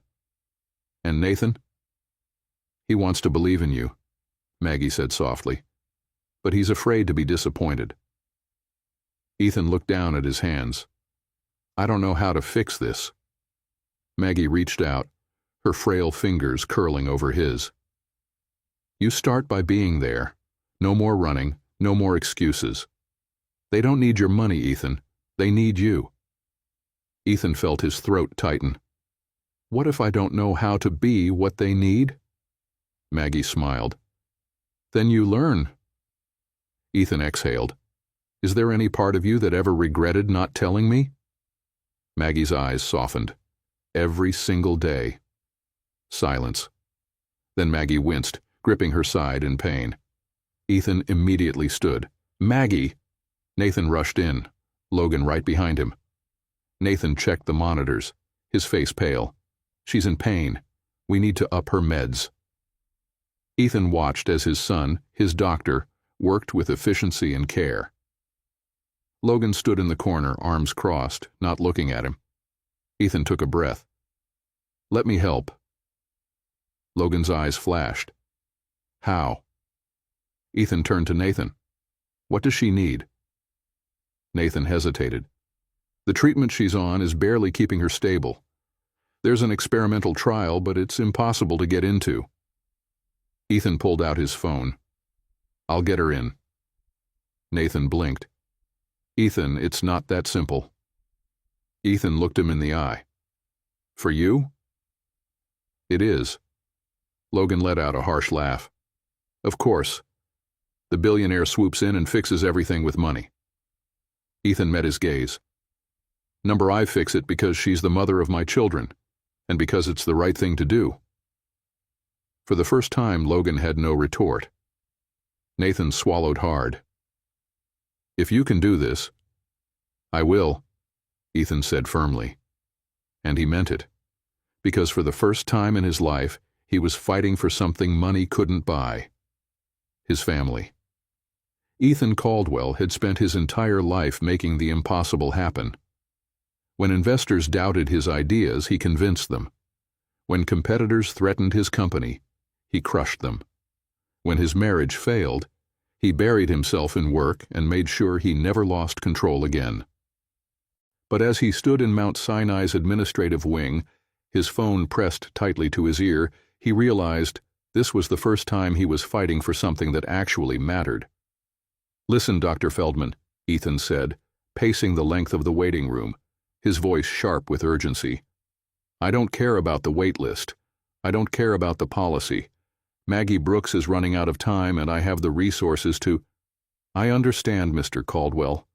"And Nathan?" "He wants to believe in you," Maggie said softly. "But he's afraid to be disappointed." Ethan looked down at his hands. "I don't know how to fix this." Maggie reached out, her frail fingers curling over his. "You start by being there. No more running, no more excuses. They don't need your money, Ethan. They need you." Ethan felt his throat tighten. "What if I don't know how to be what they need?" Maggie smiled. "Then you learn." Ethan exhaled. "Is there any part of you that ever regretted not telling me?" Maggie's eyes softened. "Every single day." Silence. Then Maggie winced, gripping her side in pain. Ethan immediately stood. "Maggie!" Nathan rushed in, Logan right behind him. Nathan checked the monitors, his face pale. "She's in pain. We need to up her meds." Ethan watched as his son, his doctor, worked with efficiency and care. Logan stood in the corner, arms crossed, not looking at him. Ethan took a breath. "Let me help." Logan's eyes flashed. "How?" Ethan turned to Nathan. "What does she need?" Nathan hesitated. "The treatment she's on is barely keeping her stable. There's an experimental trial, but it's impossible to get into." Ethan pulled out his phone. "I'll get her in." Nathan blinked. "Ethan, it's not that simple." Ethan looked him in the eye. "For you?" "It is." Logan let out a harsh laugh. "Of course. The billionaire swoops in and fixes everything with money." Ethan met his gaze. "Number I fix it because she's the mother of my children, and because it's the right thing to do." For the first time, Logan had no retort. Nathan swallowed hard. "If you can do this—" "I will," Ethan said firmly. And he meant it, because for the first time in his life, he was fighting for something money couldn't buy: his family. Ethan Caldwell had spent his entire life making the impossible happen. When investors doubted his ideas, he convinced them. When competitors threatened his company, he crushed them. When his marriage failed, he buried himself in work and made sure he never lost control again. But as he stood in Mount Sinai's administrative wing, his phone pressed tightly to his ear, he realized this was the first time he was fighting for something that actually mattered. "Listen, Dr. Feldman," Ethan said, pacing the length of the waiting room, his voice sharp with urgency. "I don't care about the wait list. I don't care about the policy. Maggie Brooks is running out of time and I have the resources to—" "I understand, Mr. Caldwell."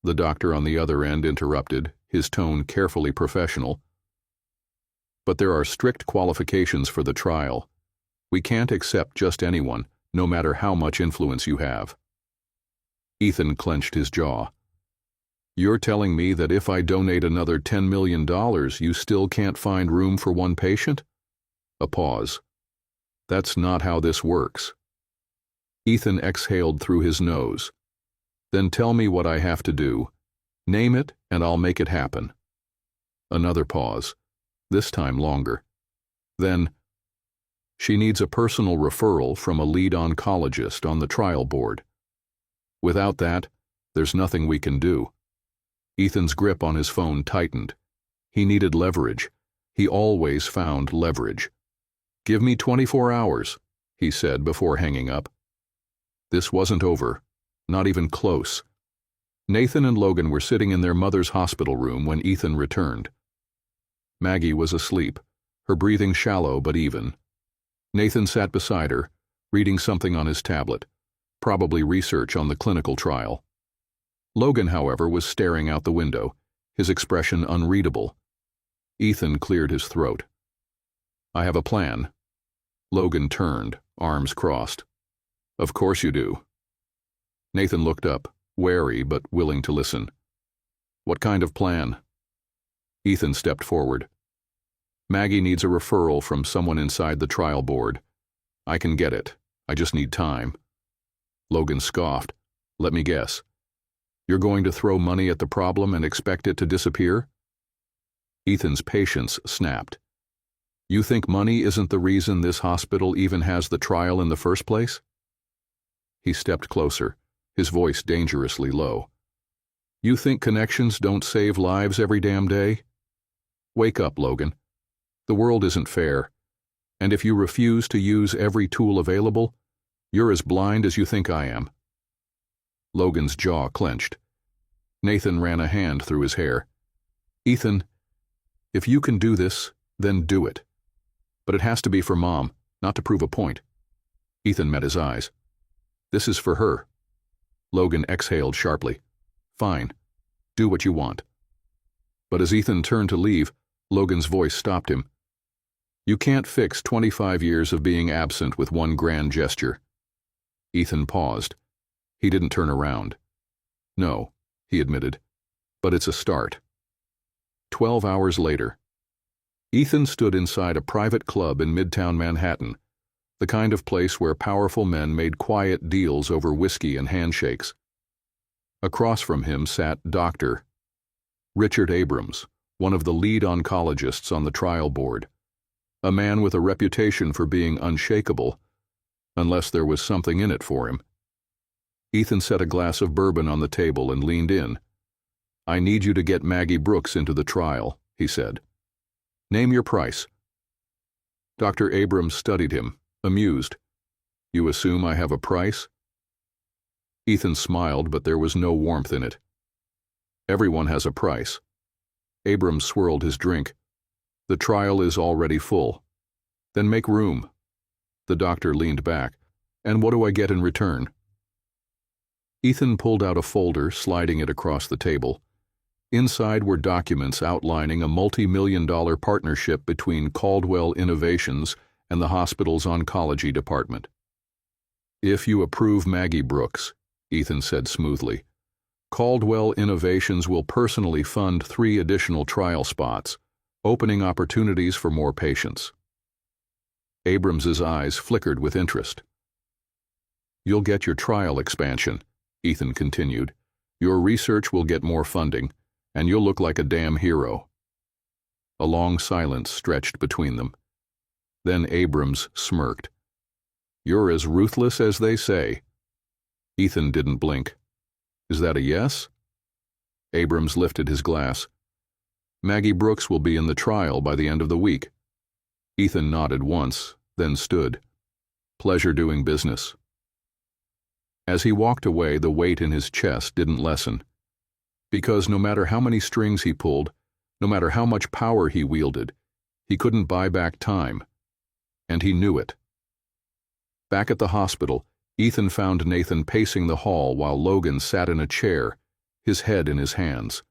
The doctor on the other end interrupted, his tone carefully professional. "But there are strict qualifications for the trial. We can't accept just anyone, no matter how much influence you have." Ethan clenched his jaw. "You're telling me that if I donate another $10 million, you still can't find room for one patient?" A pause. "That's not how this works." Ethan exhaled through his nose. "Then tell me what I have to do. Name it, and I'll make it happen." Another pause, this time longer. Then, "She needs a personal referral from a lead oncologist on the trial board. Without that, there's nothing we can do." Ethan's grip on his phone tightened. He needed leverage. He always found leverage. "Give me 24 hours," he said before hanging up. This wasn't over. Not even close. Nathan and Logan were sitting in their mother's hospital room when Ethan returned. Maggie was asleep, her breathing shallow but even. Nathan sat beside her, reading something on his tablet, probably research on the clinical trial. Logan, however, was staring out the window, his expression unreadable. Ethan cleared his throat. "I have a plan." Logan turned, arms crossed. "Of course you do." Nathan looked up, wary but willing to listen. "What kind of plan?" Ethan stepped forward. "Maggie needs a referral from someone inside the trial board. I can get it. I just need time." Logan scoffed. "Let me guess. You're going to throw money at the problem and expect it to disappear?" Ethan's patience snapped. "You think money isn't the reason this hospital even has the trial in the first place?" He stepped closer, his voice dangerously low. "You think connections don't save lives every damn day? Wake up, Logan. The world isn't fair, and if you refuse to use every tool available, you're as blind as you think I am." Logan's jaw clenched. Nathan ran a hand through his hair. "Ethan, if you can do this, then do it. But it has to be for Mom, not to prove a point." Ethan met his eyes. "This is for her." Logan exhaled sharply. "Fine. Do what you want." But as Ethan turned to leave, Logan's voice stopped him. "You can't fix 25 years of being absent with one grand gesture." Ethan paused. He didn't turn around. "No," he admitted, "but it's a start." 12 hours later, Ethan stood inside a private club in Midtown Manhattan, the kind of place where powerful men made quiet deals over whiskey and handshakes. Across from him sat Dr. Richard Abrams, one of the lead oncologists on the trial board, a man with a reputation for being unshakable, unless there was something in it for him. Ethan set a glass of bourbon on the table and leaned in. "I need you to get Maggie Brooks into the trial," he said. "Name your price." Dr. Abrams studied him, amused. "You assume I have a price?" Ethan smiled, but there was no warmth in it. "Everyone has a price." Abrams swirled his drink. "The trial is already full." "Then make room." The doctor leaned back. "And what do I get in return?" Ethan pulled out a folder, sliding it across the table. Inside were documents outlining a multi-million-dollar partnership between Caldwell Innovations and the hospital's oncology department. "If you approve Maggie Brooks," Ethan said smoothly, "Caldwell Innovations will personally fund 3 additional trial spots, opening opportunities for more patients." Abrams's eyes flickered with interest. "You'll get your trial expansion," Ethan continued. "Your research will get more funding, and you'll look like a damn hero." A long silence stretched between them. Then Abrams smirked. "You're as ruthless as they say." Ethan didn't blink. "Is that a yes?" Abrams lifted his glass. "Maggie Brooks will be in the trial by the end of the week." Ethan nodded once, then stood. "Pleasure doing business." As he walked away, the weight in his chest didn't lessen. Because no matter how many strings he pulled, no matter how much power he wielded, he couldn't buy back time. And he knew it. Back at the hospital, Ethan found Nathan pacing the hall while Logan sat in a chair, his head in his hands.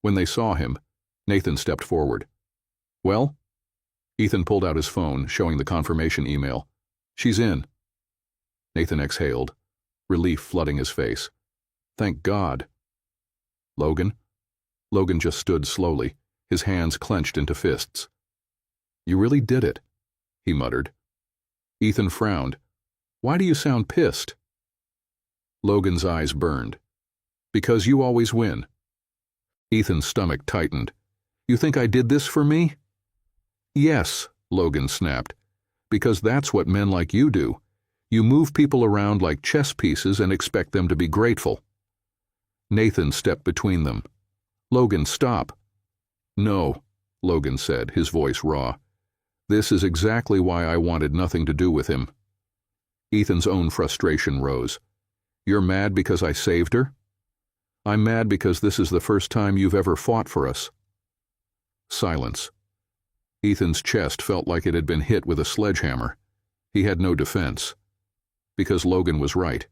When they saw him, Nathan stepped forward. "Well?" Ethan pulled out his phone, showing the confirmation email. "She's in." Nathan exhaled, relief flooding his face. "Thank God." "Logan?" Logan just stood slowly, his hands clenched into fists. "You really did it," he muttered. Ethan frowned. "Why do you sound pissed?" Logan's eyes burned. "Because you always win." Ethan's stomach tightened. "You think I did this for me?" "Yes," Logan snapped. "Because that's what men like you do. You move people around like chess pieces and expect them to be grateful." Nathan stepped between them. "Logan, stop." "No," Logan said, his voice raw. "This is exactly why I wanted nothing to do with him." Ethan's own frustration rose. You're mad because I saved her? I'm mad because this is the first time you've ever fought for us. Silence. Ethan's chest felt like it had been hit with a sledgehammer. He had no defense. Because Logan was right.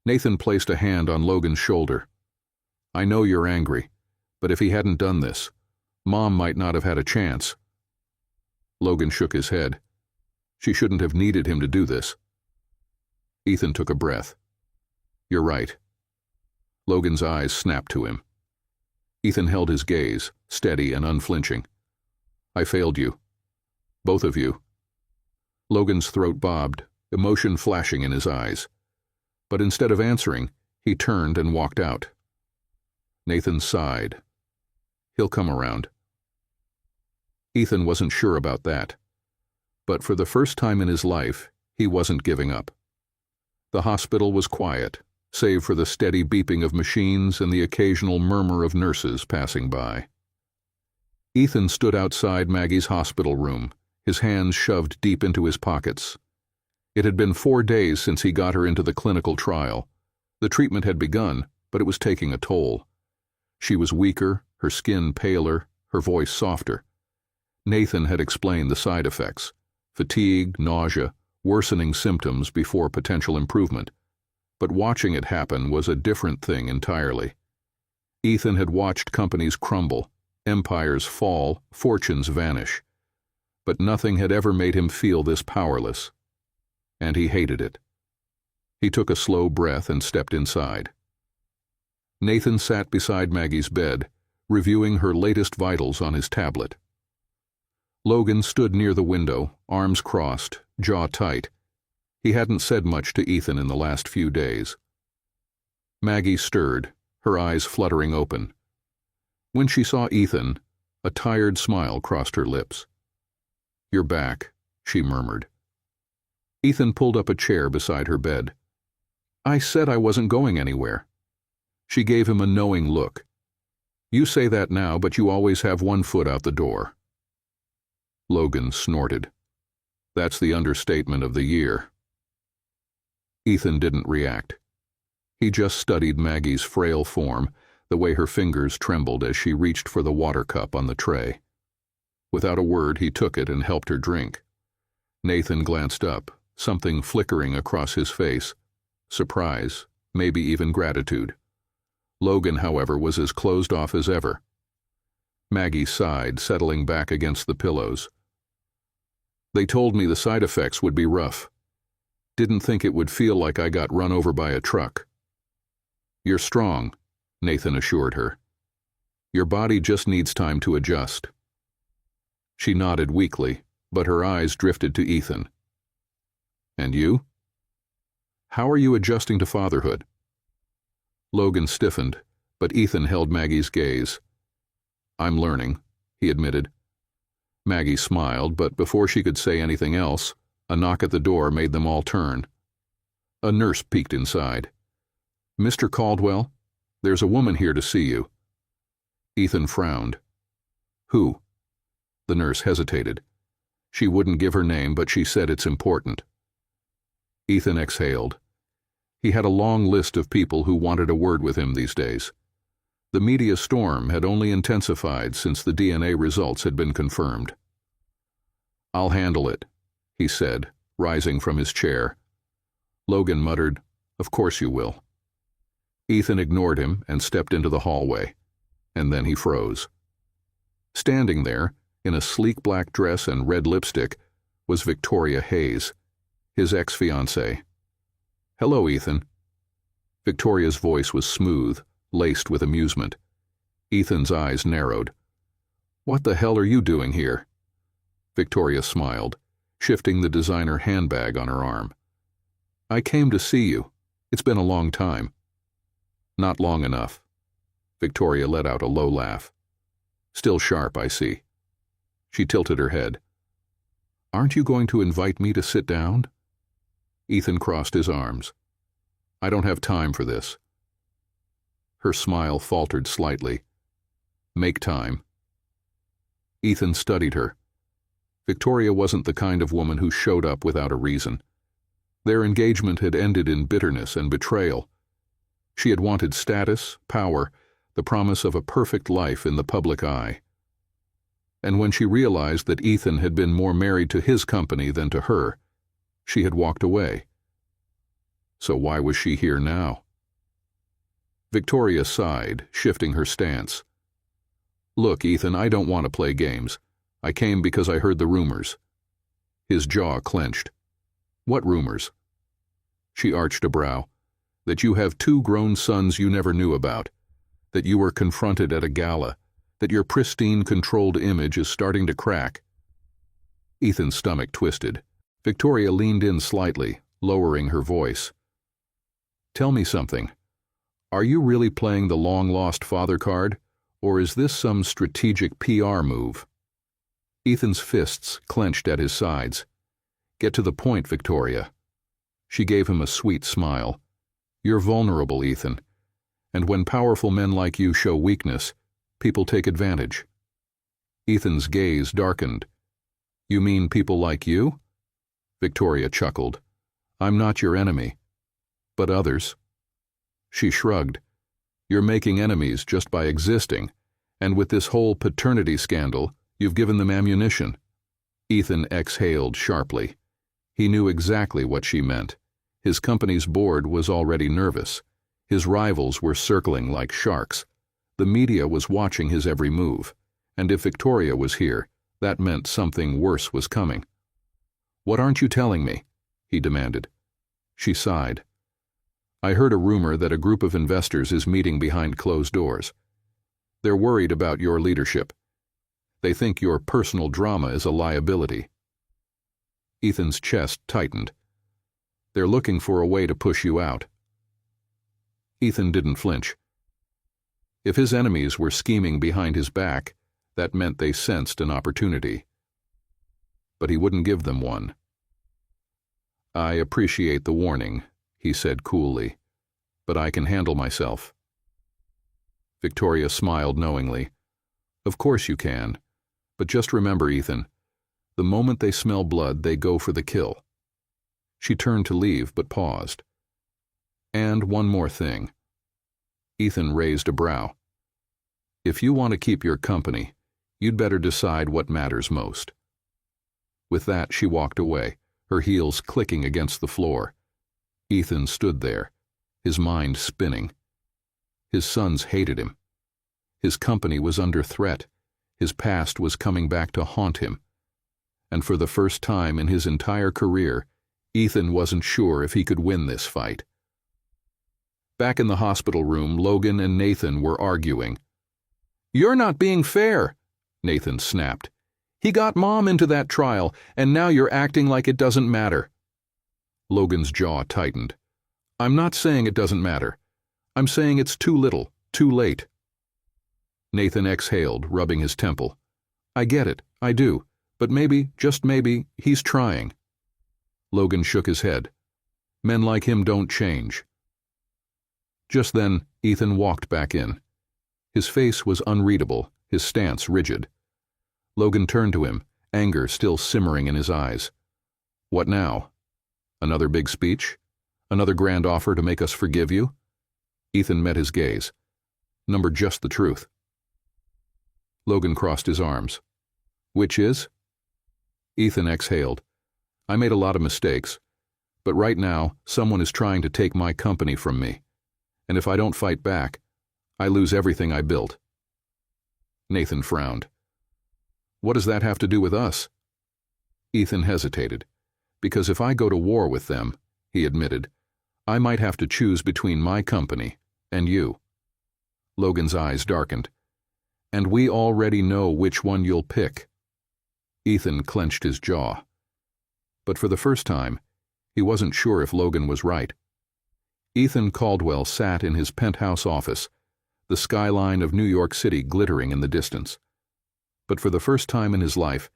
Nathan placed a hand on Logan's shoulder. I know you're angry, but if he hadn't done this, Mom might not have had a chance. Logan shook his head. She shouldn't have needed him to do this. Ethan took a breath. You're right. Logan's eyes snapped to him. Ethan held his gaze, steady and unflinching. I failed you. Both of you. Logan's throat bobbed, emotion flashing in his eyes. But instead of answering, he turned and walked out. Nathan sighed. He'll come around. Ethan wasn't sure about that. But for the first time in his life, he wasn't giving up. The hospital was quiet, save for the steady beeping of machines and the occasional murmur of nurses passing by. Ethan stood outside Maggie's hospital room, his hands shoved deep into his pockets. It had been 4 days since he got her into the clinical trial. The treatment had begun, but it was taking a toll. She was weaker, her skin paler, her voice softer. Nathan had explained the side effects: fatigue, nausea, worsening symptoms before potential improvement. But watching it happen was a different thing entirely. Ethan had watched companies crumble, empires fall, fortunes vanish. But nothing had ever made him feel this powerless. And he hated it. He took a slow breath and stepped inside. Nathan sat beside Maggie's bed, reviewing her latest vitals on his tablet. Logan stood near the window, arms crossed, jaw tight. He hadn't said much to Ethan in the last few days. Maggie stirred, her eyes fluttering open. When she saw Ethan, a tired smile crossed her lips. You're back, she murmured. Ethan pulled up a chair beside her bed. I said I wasn't going anywhere. She gave him a knowing look. You say that now, but you always have one foot out the door. Logan snorted. That's the understatement of the year. Ethan didn't react. He just studied Maggie's frail form, the way her fingers trembled as she reached for the water cup on the tray. Without a word, he took it and helped her drink. Nathan glanced up, something flickering across his face. Surprise, maybe even gratitude. Logan, however, was as closed off as ever. Maggie sighed, settling back against the pillows. They told me the side effects would be rough. Didn't think it would feel like I got run over by a truck. You're strong, Nathan assured her. Your body just needs time to adjust. She nodded weakly, but her eyes drifted to Ethan. And you? How are you adjusting to fatherhood? Logan stiffened, but Ethan held Maggie's gaze. I'm learning, he admitted. Maggie smiled, but before she could say anything else, a knock at the door made them all turn. A nurse peeked inside. Mr. Caldwell, there's a woman here to see you. Ethan frowned. Who? The nurse hesitated. She wouldn't give her name, but she said it's important. Ethan exhaled. He had a long list of people who wanted a word with him these days. The media storm had only intensified since the DNA results had been confirmed. I'll handle it, he said, rising from his chair. Logan muttered, Of course you will. Ethan ignored him and stepped into the hallway, and then he froze. Standing there, in a sleek black dress and red lipstick, was Victoria Hayes, his ex-fiancée. Hello, Ethan. Victoria's voice was smooth, laced with amusement. Ethan's eyes narrowed. What the hell are you doing here? Victoria smiled, shifting the designer handbag on her arm. I came to see you. It's been a long time. Not long enough. Victoria let out a low laugh. Still sharp, I see. She tilted her head. Aren't you going to invite me to sit down? Ethan crossed his arms. I don't have time for this. Her smile faltered slightly. Make time. Ethan studied her. Victoria wasn't the kind of woman who showed up without a reason. Their engagement had ended in bitterness and betrayal. She had wanted status, power, the promise of a perfect life in the public eye. And when she realized that Ethan had been more married to his company than to her, she had walked away. So why was she here now? Victoria sighed, shifting her stance. Look, Ethan, I don't want to play games. I came because I heard the rumors. His jaw clenched. What rumors? She arched a brow. That you have 2 grown sons you never knew about. That you were confronted at a gala. That your pristine, controlled image is starting to crack. Ethan's stomach twisted. Victoria leaned in slightly, lowering her voice. Tell me something. Are you really playing the long-lost father card, or is this some strategic PR move? Ethan's fists clenched at his sides. Get to the point, Victoria. She gave him a sweet smile. You're vulnerable, Ethan. And when powerful men like you show weakness, people take advantage. Ethan's gaze darkened. You mean people like you? Victoria chuckled. I'm not your enemy. But others. She shrugged. You're making enemies just by existing, and with this whole paternity scandal, you've given them ammunition. Ethan exhaled sharply. He knew exactly what she meant. His company's board was already nervous. His rivals were circling like sharks. The media was watching his every move, and if Victoria was here, that meant something worse was coming. What aren't you telling me? He demanded. She sighed. I heard a rumor that a group of investors is meeting behind closed doors. They're worried about your leadership. They think your personal drama is a liability. Ethan's chest tightened. They're looking for a way to push you out. Ethan didn't flinch. If his enemies were scheming behind his back, that meant they sensed an opportunity. But he wouldn't give them one. I appreciate the warning, he said coolly, but I can handle myself. Victoria smiled knowingly. Of course you can, but just remember, Ethan, the moment they smell blood, they go for the kill. She turned to leave, but paused. And one more thing. Ethan raised a brow. If you want to keep your company, you'd better decide what matters most. With that, she walked away, her heels clicking against the floor. Ethan stood there, his mind spinning. His sons hated him. His company was under threat. His past was coming back to haunt him. And for the first time in his entire career, Ethan wasn't sure if he could win this fight. Back in the hospital room, Logan and Nathan were arguing. You're not being fair, Nathan snapped. He got Mom into that trial, and now you're acting like it doesn't matter. Logan's jaw tightened. I'm not saying it doesn't matter. I'm saying it's too little, too late. Nathan exhaled, rubbing his temple. I get it, I do, but maybe, just maybe, he's trying. Logan shook his head. Men like him don't change. Just then, Ethan walked back in. His face was unreadable, his stance rigid. Logan turned to him, anger still simmering in his eyes. What now? Another big speech? Another grand offer to make us forgive you? Ethan met his gaze. Number just the truth. Logan crossed his arms. Which is? Ethan exhaled. I made a lot of mistakes, but right now, someone is trying to take my company from me. And if I don't fight back, I lose everything I built. Nathan frowned. What does that have to do with us? Ethan hesitated. Because if I go to war with them, he admitted, I might have to choose between my company and you. Logan's eyes darkened. And we already know which one you'll pick. Ethan clenched his jaw. But for the first time, he wasn't sure if Logan was right. Ethan Caldwell sat in his penthouse office, the skyline of New York City glittering in the distance. But for the first time in his life,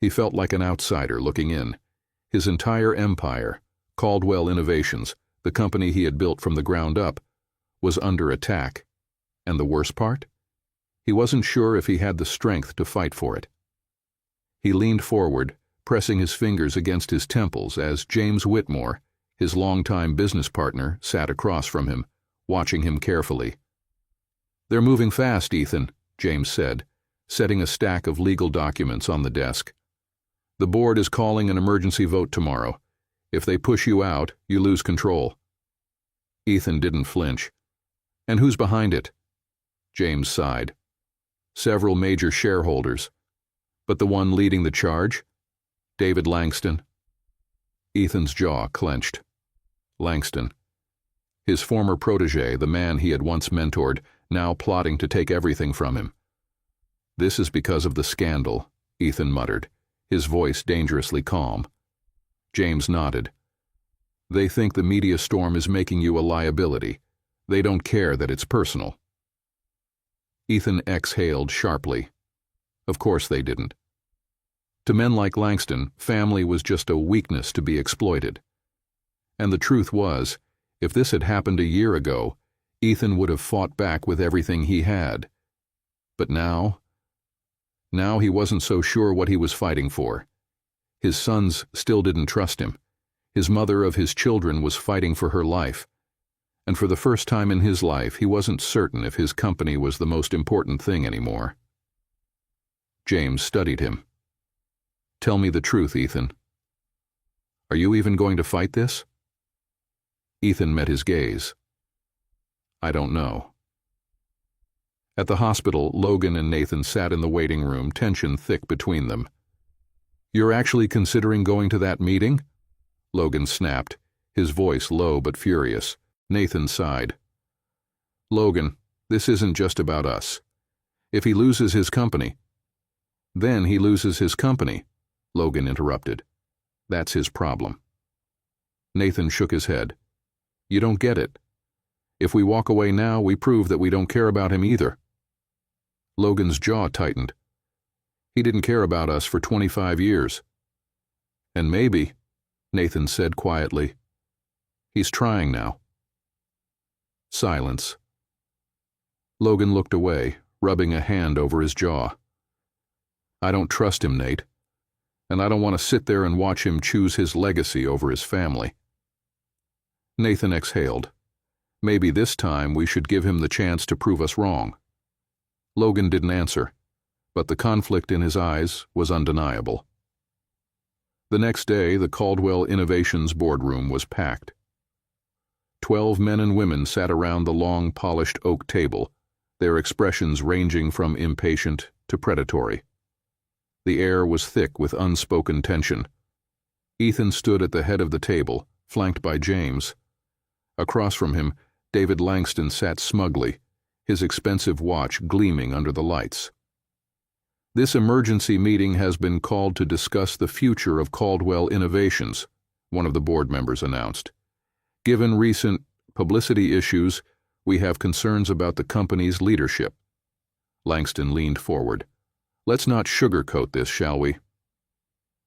he felt like an outsider looking in. His entire empire, Caldwell Innovations, the company he had built from the ground up, was under attack. And the worst part? He wasn't sure if he had the strength to fight for it. He leaned forward, pressing his fingers against his temples as James Whitmore, His longtime business partner sat across from him, watching him carefully. "They're moving fast, Ethan," James said, setting a stack of legal documents on the desk. "The board is calling an emergency vote tomorrow. If they push you out, you lose control." Ethan didn't flinch. "And who's behind it?" James sighed. "Several major shareholders. But the one leading the charge? David Langston." Ethan's jaw clenched. Langston. His former protege, the man he had once mentored, now plotting to take everything from him. "This is because of the scandal," Ethan muttered, his voice dangerously calm. James nodded. "They think the media storm is making you a liability. They don't care that it's personal." Ethan exhaled sharply. Of course they didn't. To men like Langston, family was just a weakness to be exploited. And the truth was, if this had happened a year ago, Ethan would have fought back with everything he had. But now he wasn't so sure what he was fighting for. His sons still didn't trust him. His mother of his children was fighting for her life. And for the first time in his life, he wasn't certain if his company was the most important thing anymore. James studied him. "Tell me the truth, Ethan. Are you even going to fight this?" Ethan met his gaze. "I don't know." At the hospital, Logan and Nathan sat in the waiting room, tension thick between them. "You're actually considering going to that meeting?" Logan snapped, his voice low but furious. Nathan sighed. "Logan, this isn't just about us. If he loses his company..." "Then he loses his company," Logan interrupted. "That's his problem." Nathan shook his head. "You don't get it. If we walk away now, we prove that we don't care about him either." Logan's jaw tightened. "He didn't care about us for 25 years. "And maybe," Nathan said quietly, "he's trying now." Silence. Logan looked away, rubbing a hand over his jaw. "I don't trust him, Nate. And I don't want to sit there and watch him choose his legacy over his family." Nathan exhaled. "Maybe this time we should give him the chance to prove us wrong." Logan didn't answer, but the conflict in his eyes was undeniable. The next day, the Caldwell Innovations boardroom was packed. 12 men and women sat around the long, polished oak table, their expressions ranging from impatient to predatory. The air was thick with unspoken tension. Ethan stood at the head of the table, flanked by James. Across from him, David Langston sat smugly, his expensive watch gleaming under the lights. "This emergency meeting has been called to discuss the future of Caldwell Innovations," one of the board members announced. "Given recent publicity issues, we have concerns about the company's leadership." Langston leaned forward. "Let's not sugarcoat this, shall we?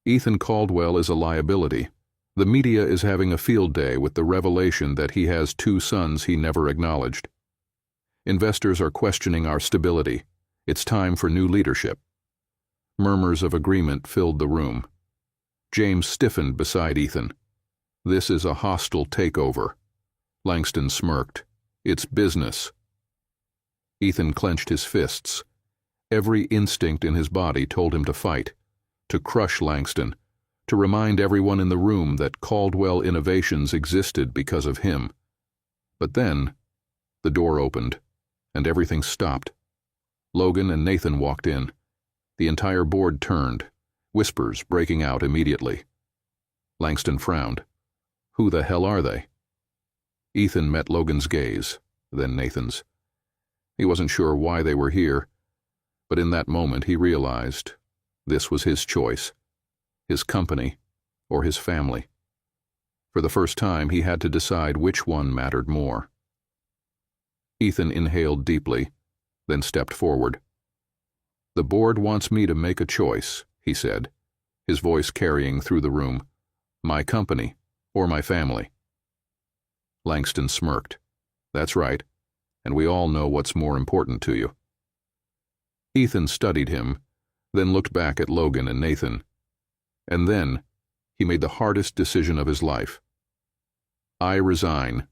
Ethan Caldwell is a liability. The media is having a field day with the revelation that he has 2 sons he never acknowledged. Investors are questioning our stability. It's time for new leadership." Murmurs of agreement filled the room. James stiffened beside Ethan. "This is a hostile takeover." Langston smirked. "It's business." Ethan clenched his fists. Every instinct in his body told him to fight, to crush Langston, to remind everyone in the room that Caldwell Innovations existed because of him. But then, the door opened, and everything stopped. Logan and Nathan walked in. The entire board turned, whispers breaking out immediately. Langston frowned. "Who the hell are they?" Ethan met Logan's gaze, then Nathan's. He wasn't sure why they were here, but in that moment he realized this was his choice, his company or his family. For the first time, he had to decide which one mattered more. Ethan inhaled deeply, then stepped forward. "The board wants me to make a choice," he said, his voice carrying through the room. "My company or my family." Langston smirked. "That's right, and we all know what's more important to you." Ethan studied him, then looked back at Logan and Nathan. And then he made the hardest decision of his life. I resign."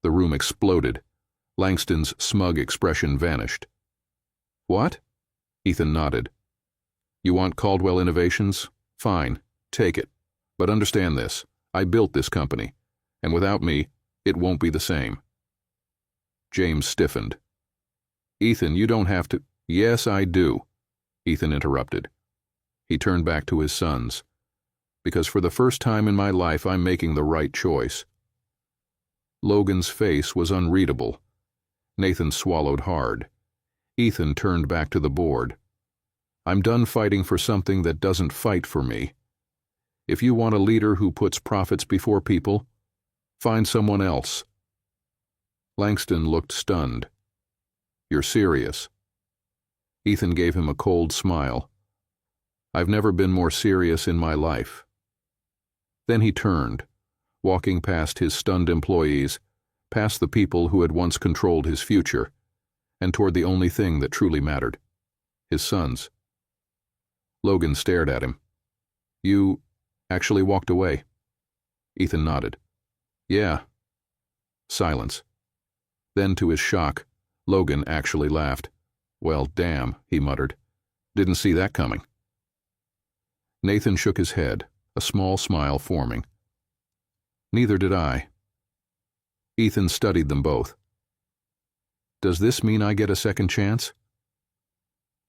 The room exploded. Langston's smug expression vanished. "What?" Ethan nodded. "You want Caldwell Innovations? Fine, take it. But understand this, I built this company, and without me, it won't be the same." James stiffened. "Ethan, you don't have to—" "Yes, I do," Ethan interrupted. He turned back to his sons. "Because for the first time in my life, I'm making the right choice." Logan's face was unreadable. Nathan swallowed hard. Ethan turned back to the board. "I'm done fighting for something that doesn't fight for me. If you want a leader who puts profits before people, find someone else." Langston looked stunned. "You're serious?" Ethan gave him a cold smile. "I've never been more serious in my life." Then he turned, walking past his stunned employees, past the people who had once controlled his future, and toward the only thing that truly mattered, his sons. Logan stared at him. "You actually walked away?" Ethan nodded. "Yeah." Silence. Then, to his shock, Logan actually laughed. "Well, damn," he muttered. "Didn't see that coming." Nathan shook his head, a small smile forming. "Neither did I." Ethan studied them both. "Does this mean I get a second chance?"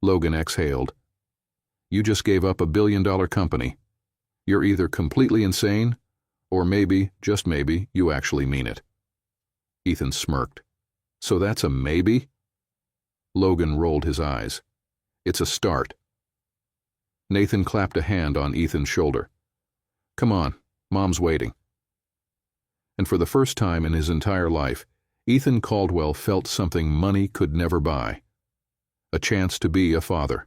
Logan exhaled. "You just gave up a billion-dollar company. You're either completely insane, or maybe, just maybe, you actually mean it." Ethan smirked. "So that's a maybe?" Logan rolled his eyes. "It's a start." Nathan clapped a hand on Ethan's shoulder. "Come on, Mom's waiting." And for the first time in his entire life, Ethan Caldwell felt something money could never buy. A chance to be a father.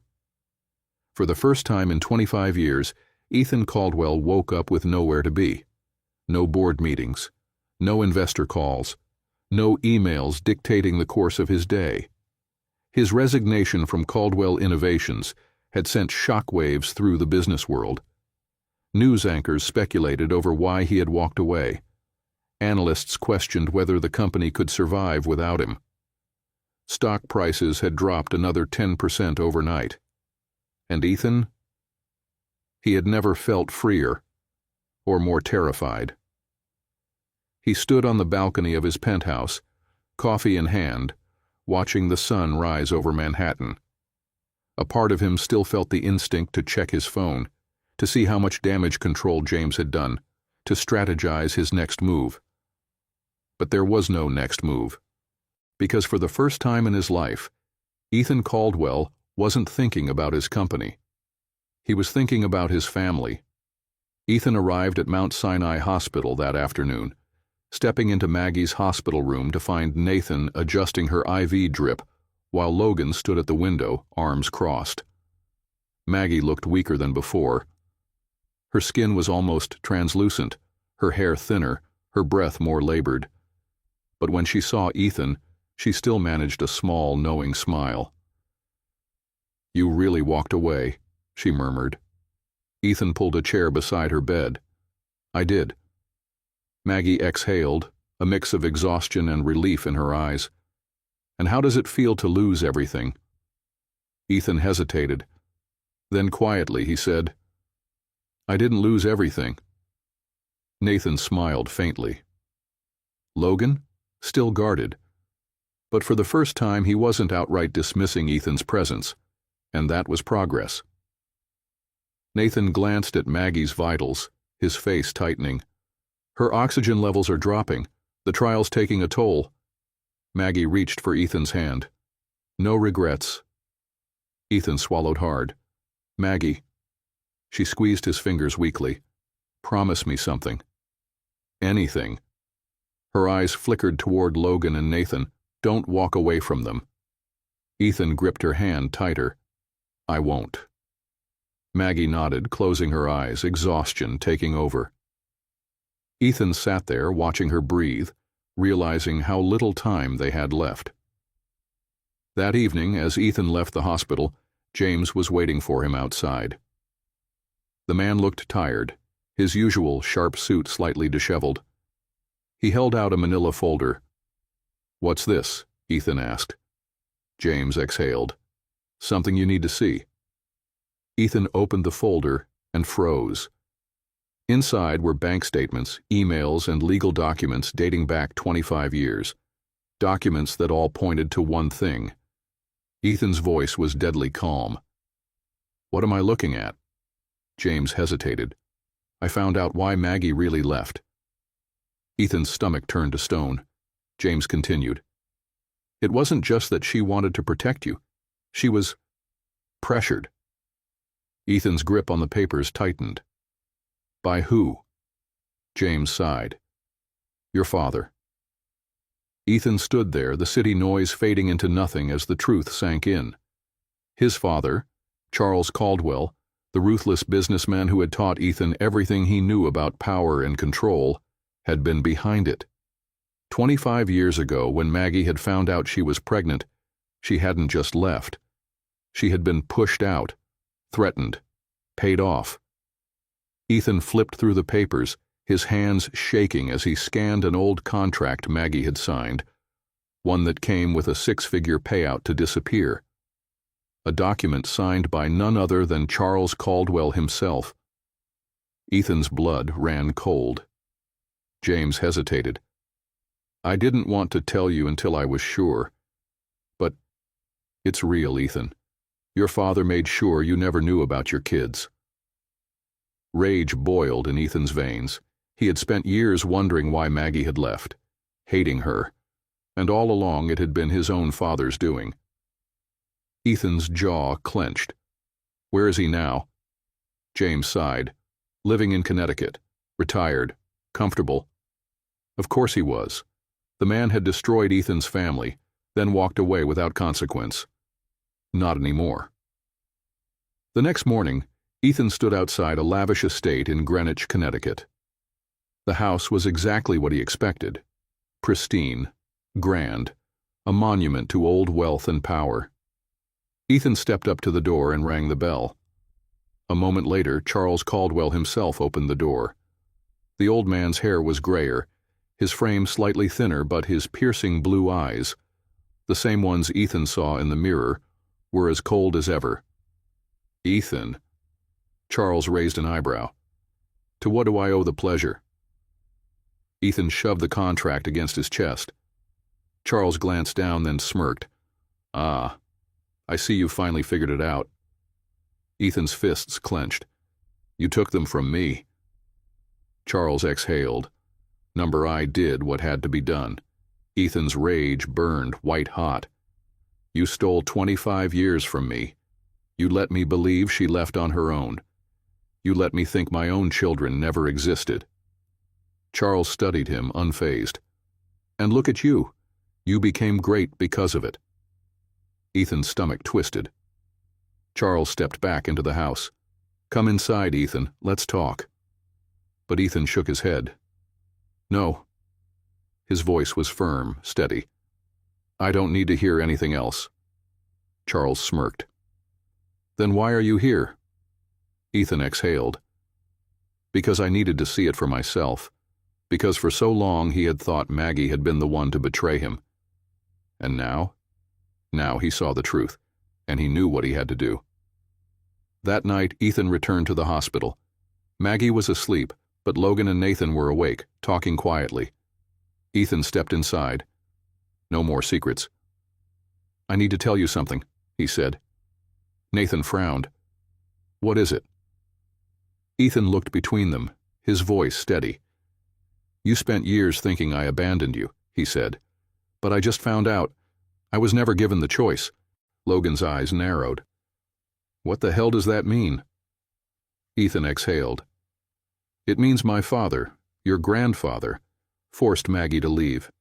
For the first time in 25 years, Ethan Caldwell woke up with nowhere to be. No board meetings, no investor calls, no emails dictating the course of his day. His resignation from Caldwell Innovations had sent shockwaves through the business world. News anchors speculated over why he had walked away. Analysts questioned whether the company could survive without him. Stock prices had dropped another 10% overnight. And Ethan? He had never felt freer, or more terrified. He stood on the balcony of his penthouse, coffee in hand, watching the sun rise over Manhattan. A part of him still felt the instinct to check his phone, to see how much damage control James had done, to strategize his next move. But there was no next move, because for the first time in his life, Ethan Caldwell wasn't thinking about his company. He was thinking about his family. Ethan arrived at Mount Sinai Hospital that afternoon, stepping into Maggie's hospital room to find Nathan adjusting her IV drip while Logan stood at the window, arms crossed. Maggie looked weaker than before. Her skin was almost translucent, her hair thinner, her breath more labored. But when she saw Ethan, she still managed a small, knowing smile. "You really walked away," she murmured. Ethan pulled a chair beside her bed. "I did." Maggie exhaled, a mix of exhaustion and relief in her eyes. "And how does it feel to lose everything?" Ethan hesitated. Then quietly he said, "I didn't lose everything." Nathan smiled faintly. Logan, still guarded. But for the first time he wasn't outright dismissing Ethan's presence, and that was progress. Nathan glanced at Maggie's vitals, his face tightening. "Her oxygen levels are dropping. The trial's taking a toll." Maggie reached for Ethan's hand. "No regrets." Ethan swallowed hard. "Maggie." She squeezed his fingers weakly. "Promise me something." "Anything." Her eyes flickered toward Logan and Nathan. "Don't walk away from them." Ethan gripped her hand tighter. "I won't." Maggie nodded, closing her eyes, exhaustion taking over. Ethan sat there, watching her breathe, realizing how little time they had left. That evening, as Ethan left the hospital, James was waiting for him outside. The man looked tired, his usual sharp suit slightly disheveled. He held out a manila folder. "What's this?" Ethan asked. James exhaled. "Something you need to see." Ethan opened the folder and froze. Inside were bank statements, emails, and legal documents dating back 25 years. Documents that all pointed to one thing. Ethan's voice was deadly calm. "What am I looking at?" James hesitated. "I found out why Maggie really left." Ethan's stomach turned to stone. James continued. "It wasn't just that she wanted to protect you. She was pressured." Ethan's grip on the papers tightened. "By who?" James sighed. "Your father." Ethan stood there, the city noise fading into nothing as the truth sank in. His father, Charles Caldwell, the ruthless businessman who had taught Ethan everything he knew about power and control, had been behind it. 25 years ago, when Maggie had found out she was pregnant, she hadn't just left. She had been pushed out, threatened, paid off. Ethan flipped through the papers, his hands shaking as he scanned an old contract Maggie had signed, one that came with a 6-figure payout to disappear. A document signed by none other than Charles Caldwell himself. Ethan's blood ran cold. James hesitated. "I didn't want to tell you until I was sure. But it's real, Ethan. Your father made sure you never knew about your kids." Rage boiled in Ethan's veins. He had spent years wondering why Maggie had left, hating her, and all along it had been his own father's doing. Ethan's jaw clenched. "Where is he now?" James sighed. "Living in Connecticut. Retired. Comfortable." Of course he was. The man had destroyed Ethan's family, then walked away without consequence. Not anymore. The next morning, Ethan stood outside a lavish estate in Greenwich, Connecticut. The house was exactly what he expected. Pristine, grand, a monument to old wealth and power. Ethan stepped up to the door and rang the bell. A moment later, Charles Caldwell himself opened the door. The old man's hair was grayer, his frame slightly thinner, but his piercing blue eyes, the same ones Ethan saw in the mirror, were as cold as ever. "Ethan?" Charles raised an eyebrow. "To what do I owe the pleasure?" Ethan shoved the contract against his chest. Charles glanced down, then smirked. "Ah, I see you finally figured it out." Ethan's fists clenched. "You took them from me." Charles exhaled. Number I did what had to be done. Ethan's rage burned white hot. "You stole 25 years from me. You let me believe she left on her own. You let me think my own children never existed." Charles studied him, unfazed. "And look at you. You became great because of it." Ethan's stomach twisted. Charles stepped back into the house. "Come inside, Ethan. Let's talk." But Ethan shook his head. "No." His voice was firm, steady. "I don't need to hear anything else." Charles smirked. "Then why are you here?" Ethan exhaled. "Because I needed to see it for myself. Because for so long he had thought Maggie had been the one to betray him. And now? Now he saw the truth, and he knew what he had to do." That night, Ethan returned to the hospital. Maggie was asleep, but Logan and Nathan were awake, talking quietly. Ethan stepped inside. "No more secrets." "I need to tell you something," he said. Nathan frowned. "What is it?" Ethan looked between them, his voice steady. "You spent years thinking I abandoned you," he said. "But I just found out. I was never given the choice." Logan's eyes narrowed. "What the hell does that mean?" Ethan exhaled. "It means my father, your grandfather, forced Maggie to leave.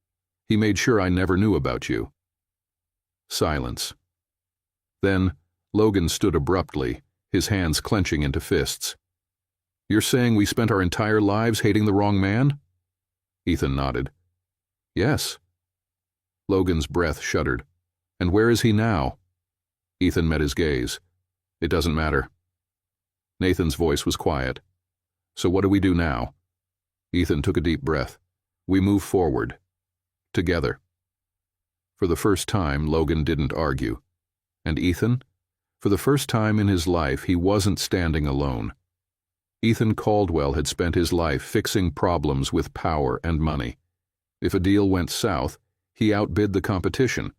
He made sure I never knew about you." Silence. Then Logan stood abruptly, his hands clenching into fists. "You're saying we spent our entire lives hating the wrong man?" Ethan nodded. "Yes." Logan's breath shuddered. "And where is he now?" Ethan met his gaze. "It doesn't matter." Nathan's voice was quiet. "So what do we do now?" Ethan took a deep breath. We move forward. Together. For the first time, Logan didn't argue. And Ethan? For the first time in his life, he wasn't standing alone. Ethan Caldwell had spent his life fixing problems with power and money. If a deal went south, he outbid the competition.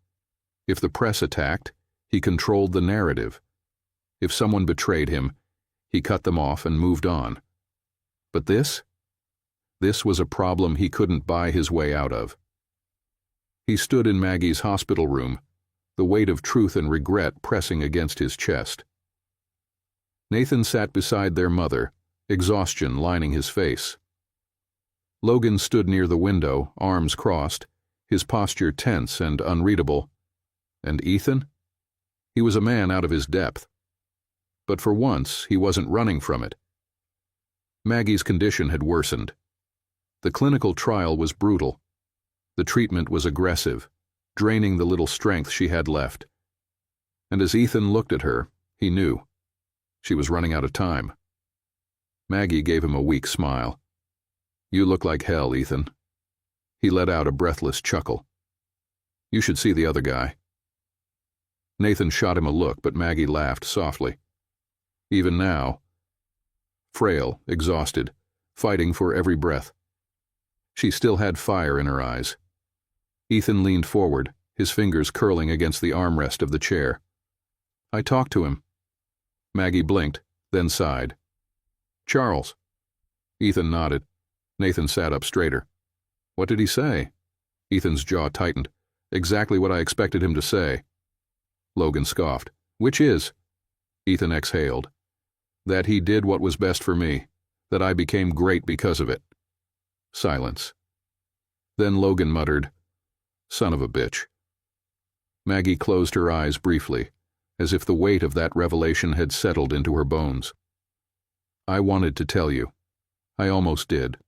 If the press attacked, he controlled the narrative. If someone betrayed him, he cut them off and moved on. But this? This was a problem he couldn't buy his way out of. He stood in Maggie's hospital room, the weight of truth and regret pressing against his chest. Nathan sat beside their mother, exhaustion lining his face. Logan stood near the window, arms crossed, his posture tense and unreadable. And Ethan? He was a man out of his depth. But for once, he wasn't running from it. Maggie's condition had worsened. The clinical trial was brutal. The treatment was aggressive, draining the little strength she had left. And as Ethan looked at her, he knew. She was running out of time. Maggie gave him a weak smile. "You look like hell, Ethan." He let out a breathless chuckle. "You should see the other guy." Nathan shot him a look, but Maggie laughed softly. Even now, frail, exhausted, fighting for every breath. She still had fire in her eyes. Ethan leaned forward, his fingers curling against the armrest of the chair. "I talked to him." Maggie blinked, then sighed. "Charles." Ethan nodded. Nathan sat up straighter. "What did he say?" Ethan's jaw tightened. "Exactly what I expected him to say." Logan scoffed. "Which is?" Ethan exhaled. "That he did what was best for me, that I became great because of it." Silence. Then Logan muttered, "Son of a bitch." Maggie closed her eyes briefly, as if the weight of that revelation had settled into her bones. "I wanted to tell you. I almost did.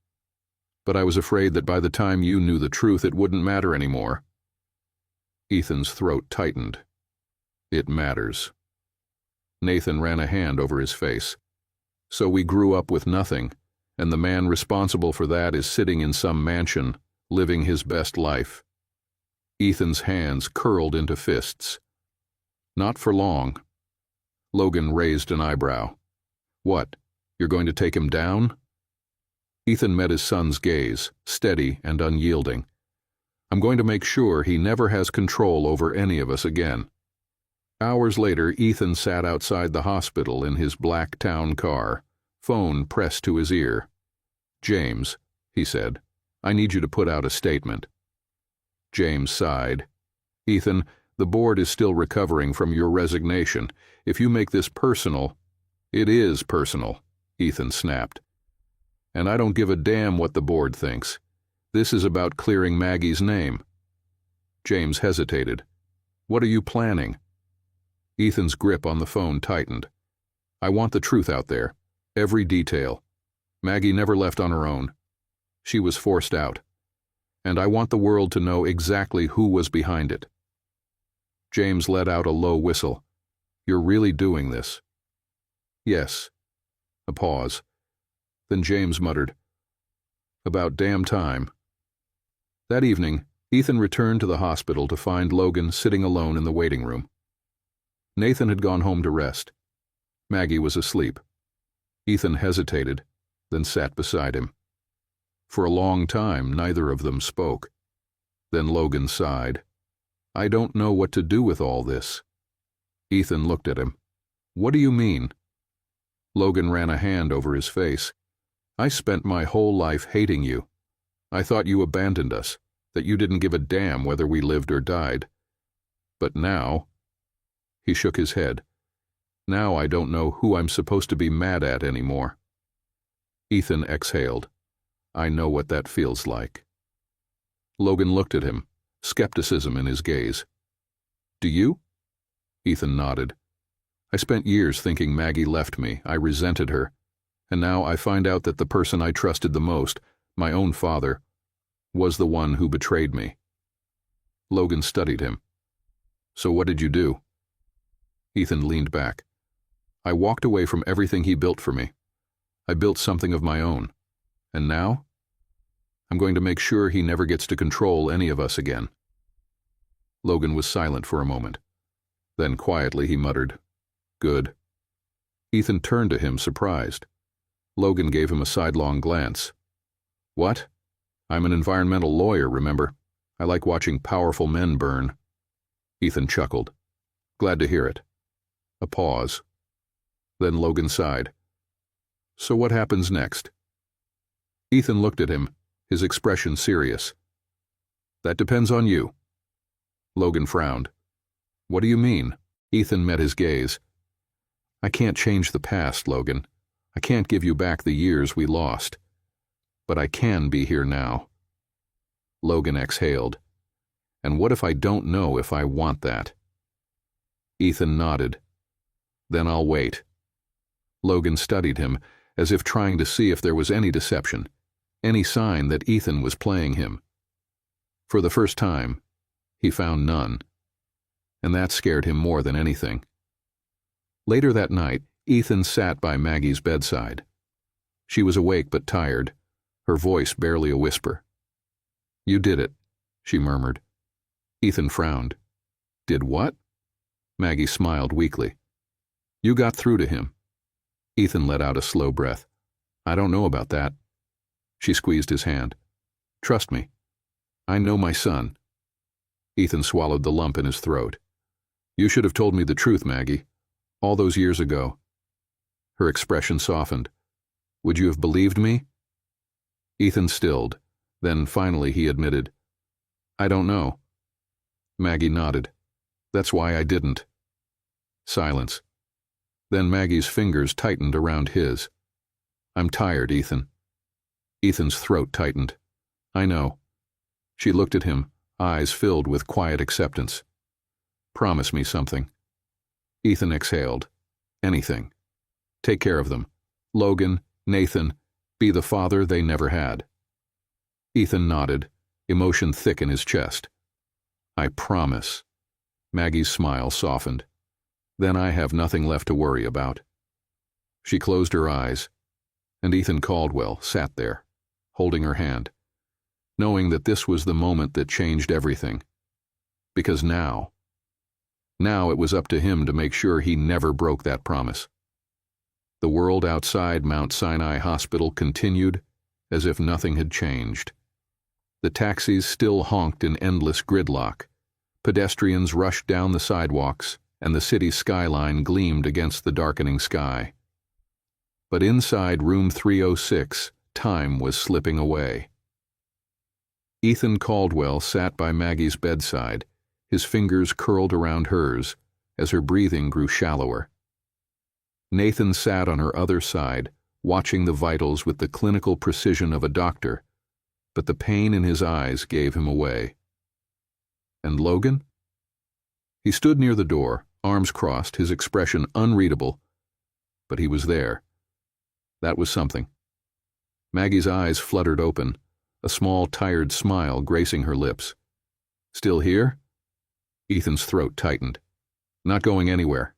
But I was afraid that by the time you knew the truth, it wouldn't matter anymore." Ethan's throat tightened. "It matters." Nathan ran a hand over his face. "So we grew up with nothing, and the man responsible for that is sitting in some mansion, living his best life." Ethan's hands curled into fists. "Not for long." Logan raised an eyebrow. "What, you're going to take him down?" Ethan met his son's gaze, steady and unyielding. "I'm going to make sure he never has control over any of us again." Hours later, Ethan sat outside the hospital in his black town car, phone pressed to his ear. "James," he said, "I need you to put out a statement." James sighed. "Ethan, the board is still recovering from your resignation. If you make this personal—" "It is personal," Ethan snapped. "And I don't give a damn what the board thinks. This is about clearing Maggie's name." James hesitated. "What are you planning?" Ethan's grip on the phone tightened. "I want the truth out there. Every detail. Maggie never left on her own. She was forced out. And I want the world to know exactly who was behind it." James let out a low whistle. "You're really doing this?" "Yes." A pause. Then James muttered, "About damn time." That evening, Ethan returned to the hospital to find Logan sitting alone in the waiting room. Nathan had gone home to rest. Maggie was asleep. Ethan hesitated, then sat beside him. For a long time, neither of them spoke. Then Logan sighed. "I don't know what to do with all this." Ethan looked at him. "What do you mean?" Logan ran a hand over his face. "I spent my whole life hating you. I thought you abandoned us, that you didn't give a damn whether we lived or died. But now—" He shook his head. "Now I don't know who I'm supposed to be mad at anymore." Ethan exhaled. "I know what that feels like." Logan looked at him, skepticism in his gaze. "Do you?" Ethan nodded. "I spent years thinking Maggie left me. I resented her. And now I find out that the person I trusted the most, my own father, was the one who betrayed me." Logan studied him. "So what did you do?" Ethan leaned back. "I walked away from everything he built for me. I built something of my own. And now? I'm going to make sure he never gets to control any of us again." Logan was silent for a moment. Then quietly he muttered, "Good." Ethan turned to him, surprised. Logan gave him a sidelong glance. "What? I'm an environmental lawyer, remember? I like watching powerful men burn." Ethan chuckled. "Glad to hear it." A pause. Then Logan sighed. "So what happens next?" Ethan looked at him, his expression serious. "That depends on you." Logan frowned. "What do you mean?" Ethan met his gaze. "I can't change the past, Logan. I can't give you back the years we lost. But I can be here now." Logan exhaled. "And what if I don't know if I want that?" Ethan nodded. "Then I'll wait." Logan studied him, as if trying to see if there was any deception, any sign that Ethan was playing him. For the first time, he found none. And that scared him more than anything. Later that night, Ethan sat by Maggie's bedside. She was awake but tired, her voice barely a whisper. "You did it," she murmured. Ethan frowned. "Did what?" Maggie smiled weakly. "You got through to him." Ethan let out a slow breath. "I don't know about that." She squeezed his hand. "Trust me. I know my son." Ethan swallowed the lump in his throat. "You should have told me the truth, Maggie. All those years ago." Her expression softened. "Would you have believed me?" Ethan stilled. Then finally he admitted, "I don't know." Maggie nodded. "That's why I didn't." Silence. Then Maggie's fingers tightened around his. "I'm tired, Ethan." Ethan's throat tightened. "I know." She looked at him, eyes filled with quiet acceptance. "Promise me something." Ethan exhaled. "Anything. Take care of them. Logan, Nathan, be the father they never had." Ethan nodded, emotion thick in his chest. "I promise." Maggie's smile softened. "Then I have nothing left to worry about." She closed her eyes, and Ethan Caldwell sat there, holding her hand, knowing that this was the moment that changed everything. Because now it was up to him to make sure he never broke that promise. The world outside Mount Sinai Hospital continued as if nothing had changed. The taxis still honked in endless gridlock. Pedestrians rushed down the sidewalks, and the city's skyline gleamed against the darkening sky. But inside room 306, time was slipping away. Ethan Caldwell sat by Maggie's bedside, his fingers curled around hers as her breathing grew shallower. Nathan sat on her other side, watching the vitals with the clinical precision of a doctor, but the pain in his eyes gave him away. And Logan? He stood near the door, arms crossed, his expression unreadable, but he was there. That was something. Maggie's eyes fluttered open, a small, tired smile gracing her lips. "Still here?" Ethan's throat tightened. "Not going anywhere."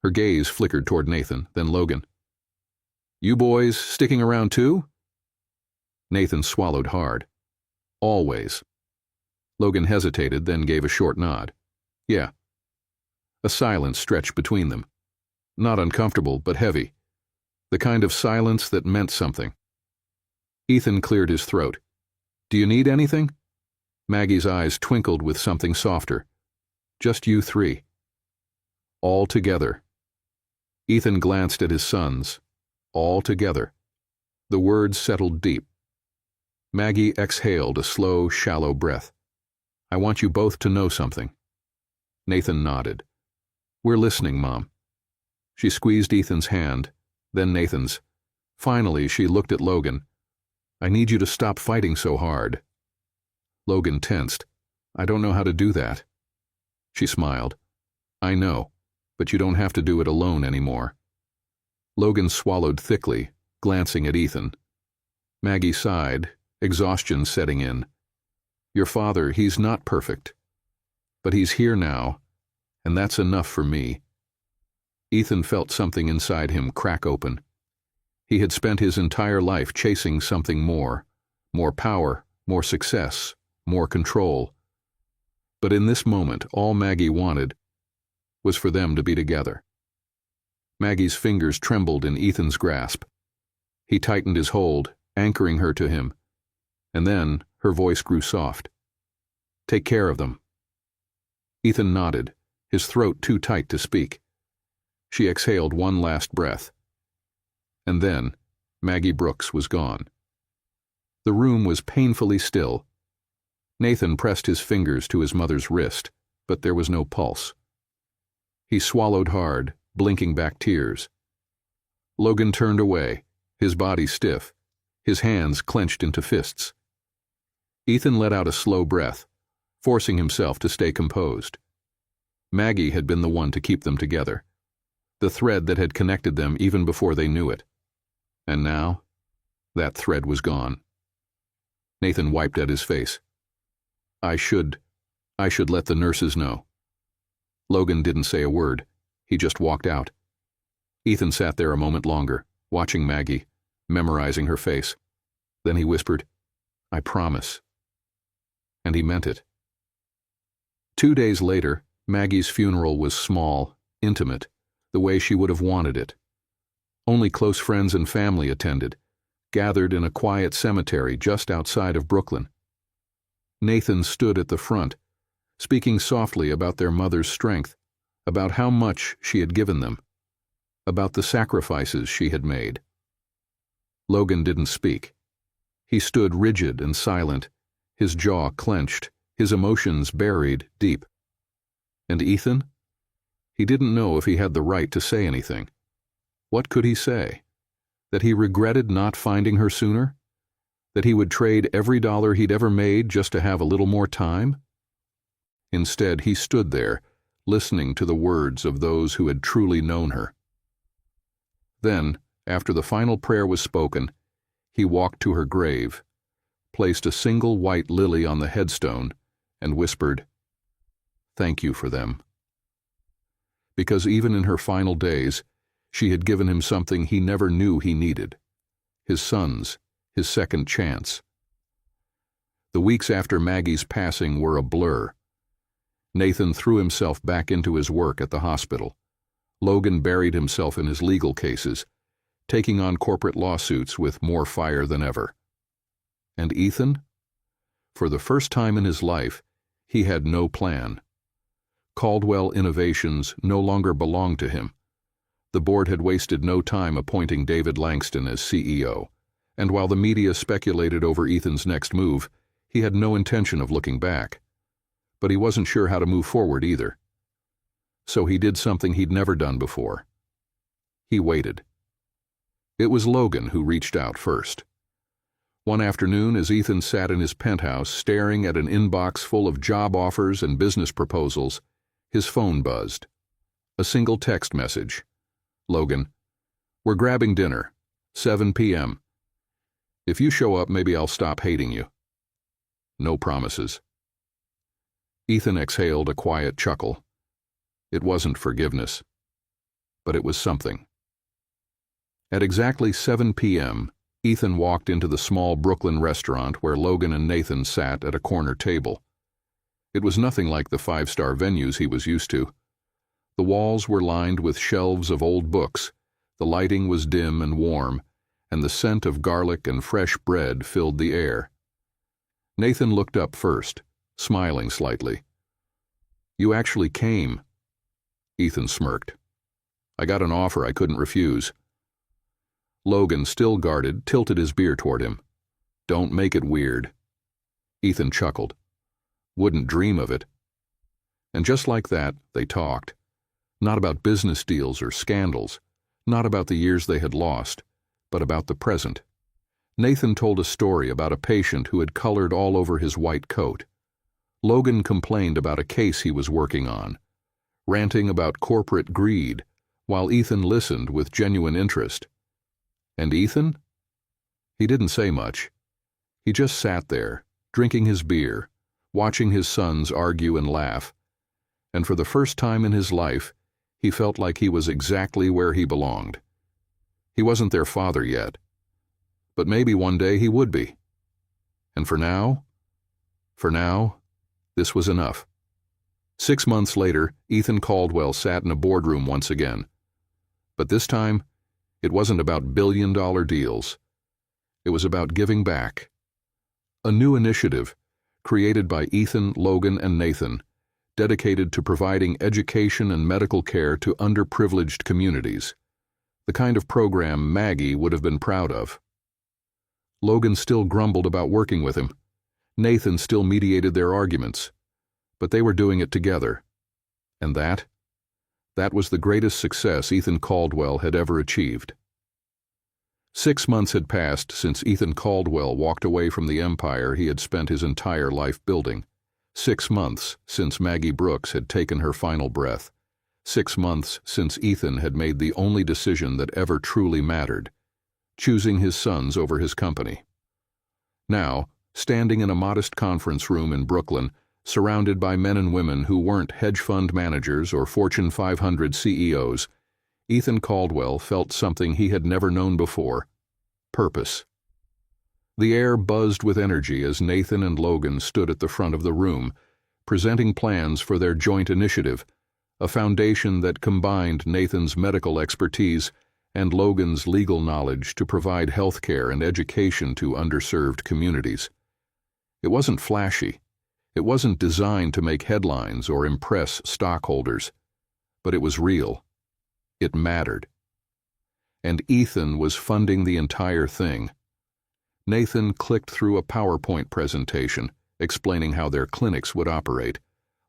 Her gaze flickered toward Nathan, then Logan. "You boys sticking around too?" Nathan swallowed hard. "Always." Logan hesitated, then gave a short nod. "Yeah." A silence stretched between them. Not uncomfortable, but heavy. The kind of silence that meant something. Ethan cleared his throat. "Do you need anything?" Maggie's eyes twinkled with something softer. "Just you three." "All together." Ethan glanced at his sons. "All together." The words settled deep. Maggie exhaled a slow, shallow breath. "I want you both to know something." Nathan nodded. "We're listening, Mom." She squeezed Ethan's hand, then Nathan's. Finally, she looked at Logan. "I need you to stop fighting so hard." Logan tensed. "I don't know how to do that." She smiled. "I know, but you don't have to do it alone anymore." Logan swallowed thickly, glancing at Ethan. Maggie sighed, exhaustion setting in. "Your father, he's not perfect. But he's here now, and that's enough for me." Ethan felt something inside him crack open. He had spent his entire life chasing something more, more power, more success, more control. But in this moment, all Maggie wanted was for them to be together. Maggie's fingers trembled in Ethan's grasp. He tightened his hold, anchoring her to him, and then her voice grew soft. "Take care of them." Ethan nodded, his throat too tight to speak. She exhaled one last breath. And then Maggie Brooks was gone. The room was painfully still. Nathan pressed his fingers to his mother's wrist, but there was no pulse. He swallowed hard, blinking back tears. Logan turned away, his body stiff, his hands clenched into fists. Ethan let out a slow breath, forcing himself to stay composed. Maggie had been the one to keep them together, the thread that had connected them even before they knew it. And now, that thread was gone. Nathan wiped at his face. I should let the nurses know." Logan didn't say a word. He just walked out. Ethan sat there a moment longer, watching Maggie, memorizing her face. Then he whispered, "I promise." And he meant it. 2 days later, Maggie's funeral was small, intimate, the way she would have wanted it. Only close friends and family attended, gathered in a quiet cemetery just outside of Brooklyn. Nathan stood at the front, speaking softly about their mother's strength, about how much she had given them, about the sacrifices she had made. Logan didn't speak. He stood rigid and silent, his jaw clenched, his emotions buried deep. And Ethan? He didn't know if he had the right to say anything. What could he say? That he regretted not finding her sooner? That he would trade every dollar he'd ever made just to have a little more time? Instead, he stood there, listening to the words of those who had truly known her. Then, after the final prayer was spoken, he walked to her grave, placed a single white lily on the headstone, and whispered, "Thank you for them." Because even in her final days, she had given him something he never knew he needed: his sons, his second chance. The weeks after Maggie's passing were a blur. Nathan threw himself back into his work at the hospital. Logan buried himself in his legal cases, taking on corporate lawsuits with more fire than ever. And Ethan? For the first time in his life, he had no plan. Caldwell Innovations no longer belonged to him. The board had wasted no time appointing David Langston as CEO, and while the media speculated over Ethan's next move, he had no intention of looking back. But he wasn't sure how to move forward either. So he did something he'd never done before. He waited. It was Logan who reached out first. One afternoon, as Ethan sat in his penthouse staring at an inbox full of job offers and business proposals, his phone buzzed. A single text message. "Logan, we're grabbing dinner, 7 p.m. If you show up, maybe I'll stop hating you." No promises. Ethan exhaled a quiet chuckle. It wasn't forgiveness, but it was something. At exactly 7 p.m., Ethan walked into the small Brooklyn restaurant where Logan and Nathan sat at a corner table. It was nothing like the five-star venues he was used to. The walls were lined with shelves of old books, the lighting was dim and warm, and the scent of garlic and fresh bread filled the air. Nathan looked up first, smiling slightly. "You actually came." Ethan smirked. "I got an offer I couldn't refuse." Logan, still guarded, tilted his beer toward him. "Don't make it weird." Ethan chuckled. "Wouldn't dream of it." And just like that, they talked. Not about business deals or scandals, not about the years they had lost, but about the present. Nathan told a story about a patient who had colored all over his white coat. Logan complained about a case he was working on, ranting about corporate greed, while Ethan listened with genuine interest. And Ethan? He didn't say much. He just sat there, drinking his beer, watching his sons argue and laugh, and for the first time in his life, he felt like he was exactly where he belonged. He wasn't their father yet, but maybe one day he would be. And for now, this was enough. 6 months later, Ethan Caldwell sat in a boardroom once again. But this time, it wasn't about billion-dollar deals. It was about giving back. A new initiative, created by Ethan, Logan, and Nathan, dedicated to providing education and medical care to underprivileged communities, the kind of program Maggie would have been proud of. Logan still grumbled about working with him. Nathan still mediated their arguments. But they were doing it together. And that was the greatest success Ethan Caldwell had ever achieved. 6 months had passed since Ethan Caldwell walked away from the empire he had spent his entire life building. 6 months since Maggie Brooks had taken her final breath. 6 months since Ethan had made the only decision that ever truly mattered, choosing his sons over his company. Now, standing in a modest conference room in Brooklyn, surrounded by men and women who weren't hedge fund managers or Fortune 500 CEOs, Ethan Caldwell felt something he had never known before: purpose. The air buzzed with energy as Nathan and Logan stood at the front of the room, presenting plans for their joint initiative, a foundation that combined Nathan's medical expertise and Logan's legal knowledge to provide health care and education to underserved communities. It wasn't flashy. It wasn't designed to make headlines or impress stockholders, but it was real. It mattered. And Ethan was funding the entire thing. Nathan clicked through a PowerPoint presentation explaining how their clinics would operate,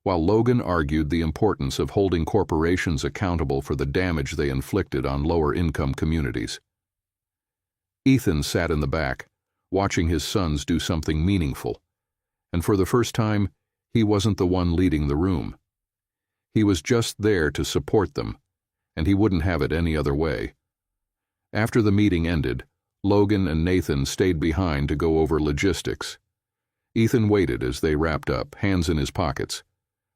while Logan argued the importance of holding corporations accountable for the damage they inflicted on lower-income communities. Ethan sat in the back, watching his sons do something meaningful. And for the first time, he wasn't the one leading the room. He was just there to support them, and he wouldn't have it any other way. After the meeting ended, Logan and Nathan stayed behind to go over logistics. Ethan waited as they wrapped up, hands in his pockets.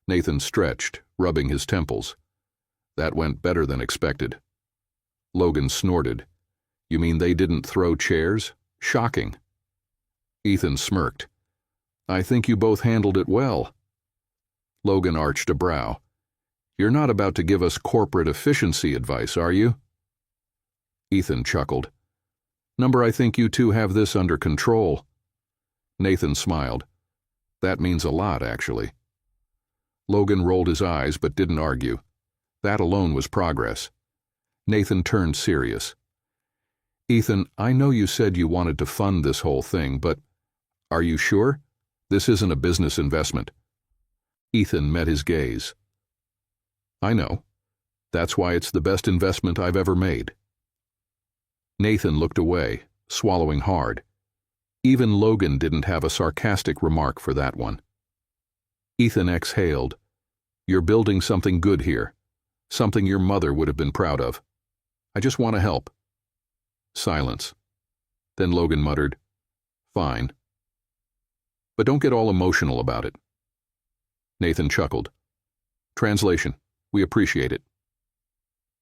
Nathan stretched, rubbing his temples. That went better than expected. Logan snorted. "You mean they didn't throw chairs? Shocking." Ethan smirked. "I think you both handled it well." Logan arched a brow. "You're not about to give us corporate efficiency advice, are you?" Ethan chuckled. "Number, I think you two have this under control." Nathan smiled. "That means a lot, actually." Logan rolled his eyes but didn't argue. That alone was progress. Nathan turned serious. "Ethan, I know you said you wanted to fund this whole thing, but are you sure? This isn't a business investment." Ethan met his gaze. "I know. That's why it's the best investment I've ever made." Nathan looked away, swallowing hard. Even Logan didn't have a sarcastic remark for that one. Ethan exhaled. "You're building something good here, something your mother would have been proud of. I just want to help." Silence. Then Logan muttered, "Fine. But don't get all emotional about it." Nathan chuckled. "Translation, we appreciate it."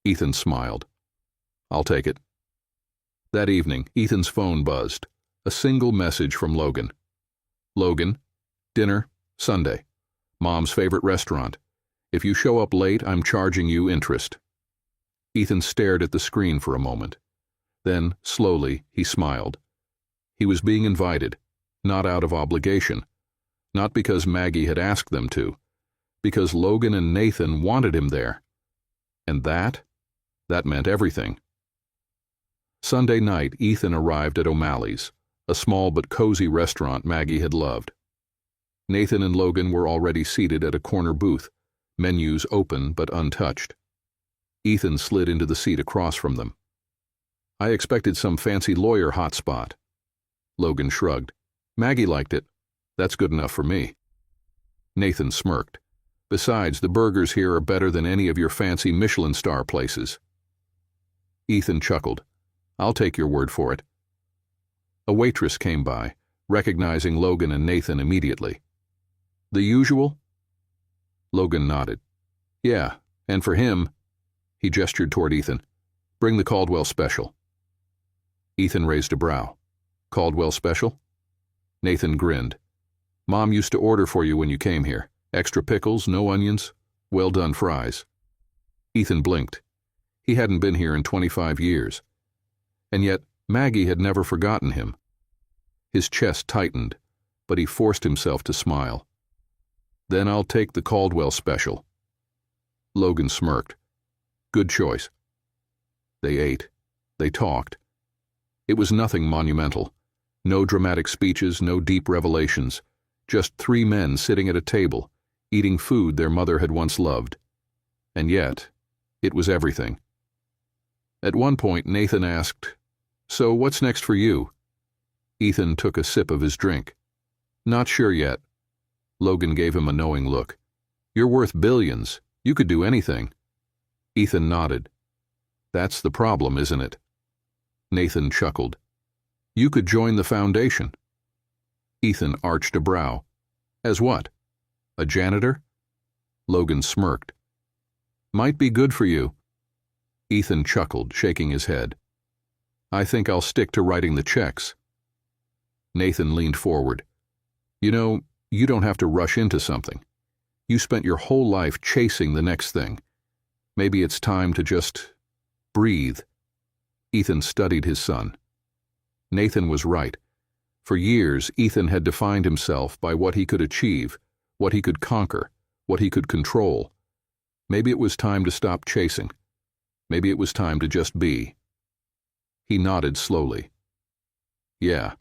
Ethan smiled. "I'll take it." That evening, Ethan's phone buzzed. A single message from Logan. "Logan, dinner, Sunday. Mom's favorite restaurant. If you show up late, I'm charging you interest." Ethan stared at the screen for a moment. Then, slowly, he smiled. He was being invited, not out of obligation, not because Maggie had asked them to, because Logan and Nathan wanted him there. And that meant everything. Sunday night, Ethan arrived at O'Malley's, a small but cozy restaurant Maggie had loved. Nathan and Logan were already seated at a corner booth, menus open but untouched. Ethan slid into the seat across from them. "I expected some fancy lawyer hotspot." Logan shrugged. "Maggie liked it. That's good enough for me." Nathan smirked. "Besides, the burgers here are better than any of your fancy Michelin star places." Ethan chuckled. "I'll take your word for it." A waitress came by, recognizing Logan and Nathan immediately. "The usual?" Logan nodded. "Yeah, and for him," he gestured toward Ethan, "bring the Caldwell special." Ethan raised a brow. "Caldwell special?" Nathan grinned. Mom used to order for you when you came here. Extra pickles, no onions, well-done fries. Ethan blinked. He hadn't been here in 25 years. And yet, Maggie had never forgotten him. His chest tightened, but he forced himself to smile. Then I'll take the Caldwell special. Logan smirked. Good choice. They ate. They talked. It was nothing monumental. No dramatic speeches, no deep revelations. Just three men sitting at a table, eating food their mother had once loved. And yet, it was everything. At one point, Nathan asked, "So what's next for you?" Ethan took a sip of his drink. Not sure yet. Logan gave him a knowing look. You're worth billions. You could do anything. Ethan nodded. That's the problem, isn't it? Nathan chuckled. You could join the foundation. Ethan arched a brow. As what? A janitor? Logan smirked. Might be good for you. Ethan chuckled, shaking his head. I think I'll stick to writing the checks. Nathan leaned forward. You know, you don't have to rush into something. You spent your whole life chasing the next thing. Maybe it's time to just breathe. Ethan studied his son. Nathan was right. For years, Ethan had defined himself by what he could achieve, what he could conquer, what he could control. Maybe it was time to stop chasing. Maybe it was time to just be. He nodded slowly. Yeah,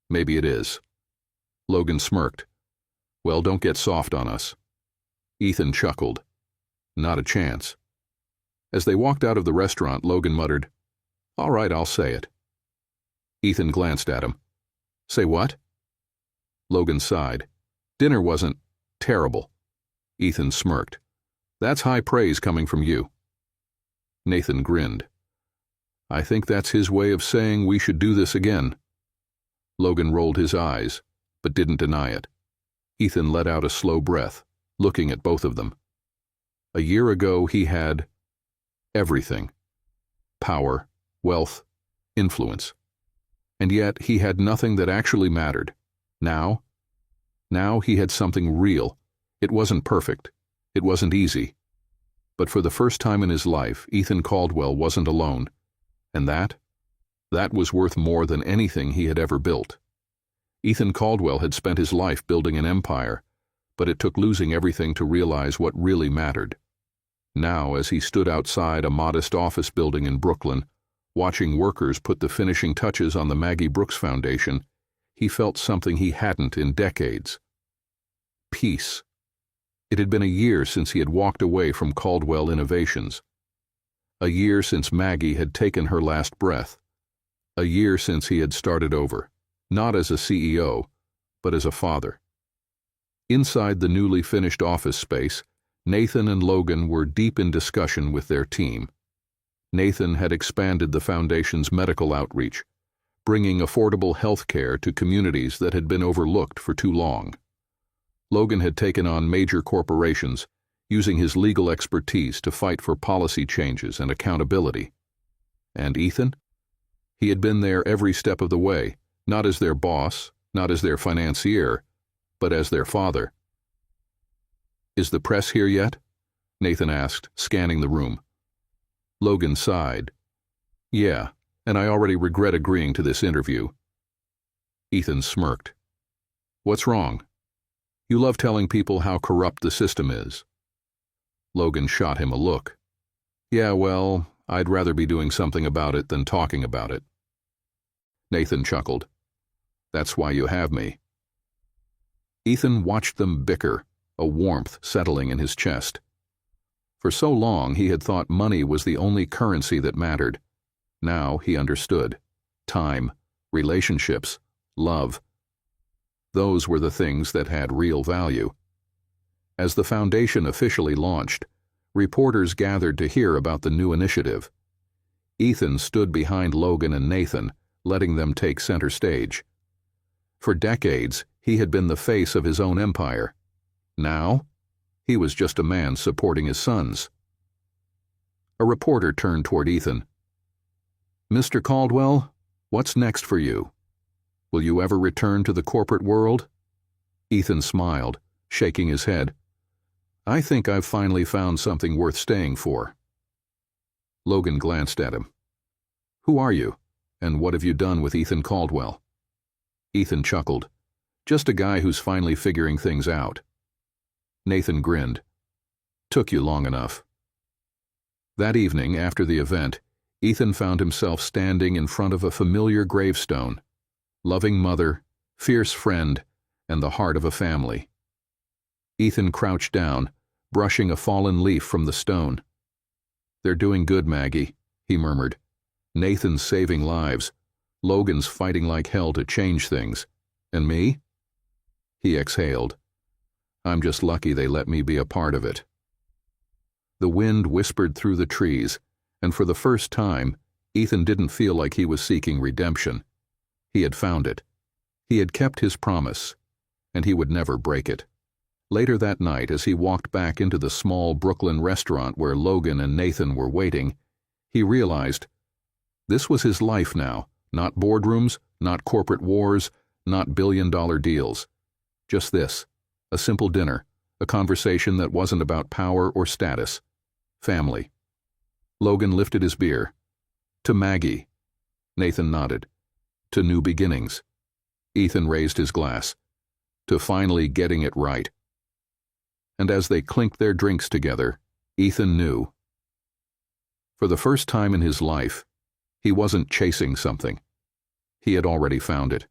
maybe it is. Logan smirked. Well, don't get soft on us. Ethan chuckled. Not a chance. As they walked out of the restaurant, Logan muttered, All right, I'll say it. Ethan glanced at him. Say what? Logan sighed. Dinner wasn't terrible. Ethan smirked. That's high praise coming from you. Nathan grinned. I think that's his way of saying we should do this again. Logan rolled his eyes, but didn't deny it. Ethan let out a slow breath, looking at both of them. A year ago he had everything. Power, wealth, influence. And yet he had nothing that actually mattered. Now he had something real. It wasn't perfect. It wasn't easy. But for the first time in his life, Ethan Caldwell wasn't alone. And that was worth more than anything he had ever built. Ethan Caldwell had spent his life building an empire, but it took losing everything to realize what really mattered. Now, as he stood outside a modest office building in Brooklyn, watching workers put the finishing touches on the Maggie Brooks Foundation, he felt something he hadn't in decades. Peace. It had been a year since he had walked away from Caldwell Innovations. A year since Maggie had taken her last breath. A year since he had started over, not as a CEO, but as a father. Inside the newly finished office space, Nathan and Logan were deep in discussion with their team. Nathan had expanded the foundation's medical outreach, bringing affordable health care to communities that had been overlooked for too long. Logan had taken on major corporations, using his legal expertise to fight for policy changes and accountability. And Ethan? He had been there every step of the way, not as their boss, not as their financier, but as their father. Is the press here yet? Nathan asked, scanning the room. Logan sighed. Yeah, and I already regret agreeing to this interview. Ethan smirked. What's wrong? You love telling people how corrupt the system is. Logan shot him a look. Yeah, well, I'd rather be doing something about it than talking about it. Nathan chuckled. That's why you have me. Ethan watched them bicker, a warmth settling in his chest. For so long he had thought money was the only currency that mattered. Now he understood. Time, relationships, love. Those were the things that had real value. As the foundation officially launched, reporters gathered to hear about the new initiative. Ethan stood behind Logan and Nathan, letting them take center stage. For decades, he had been the face of his own empire. Now, he was just a man supporting his sons. A reporter turned toward Ethan. Mr. Caldwell, what's next for you? Will you ever return to the corporate world? Ethan smiled, shaking his head. I think I've finally found something worth staying for. Logan glanced at him. Who are you, and what have you done with Ethan Caldwell? Ethan chuckled. Just a guy who's finally figuring things out. Nathan grinned. Took you long enough. That evening, after the event, Ethan found himself standing in front of a familiar gravestone. Loving mother, fierce friend, and the heart of a family. Ethan crouched down, brushing a fallen leaf from the stone. They're doing good, Maggie, he murmured. Nathan's saving lives. Logan's fighting like hell to change things. And me? He exhaled. I'm just lucky they let me be a part of it. The wind whispered through the trees, and for the first time, Ethan didn't feel like he was seeking redemption. He had found it. He had kept his promise, and he would never break it. Later that night, as he walked back into the small Brooklyn restaurant where Logan and Nathan were waiting, he realized this was his life now, not boardrooms, not corporate wars, not billion-dollar deals. Just this, a simple dinner, a conversation that wasn't about power or status. Family. Logan lifted his beer. To Maggie. Nathan nodded. To new beginnings. Ethan raised his glass. To finally getting it right. And as they clinked their drinks together, Ethan knew. For the first time in his life, he wasn't chasing something. He had already found it.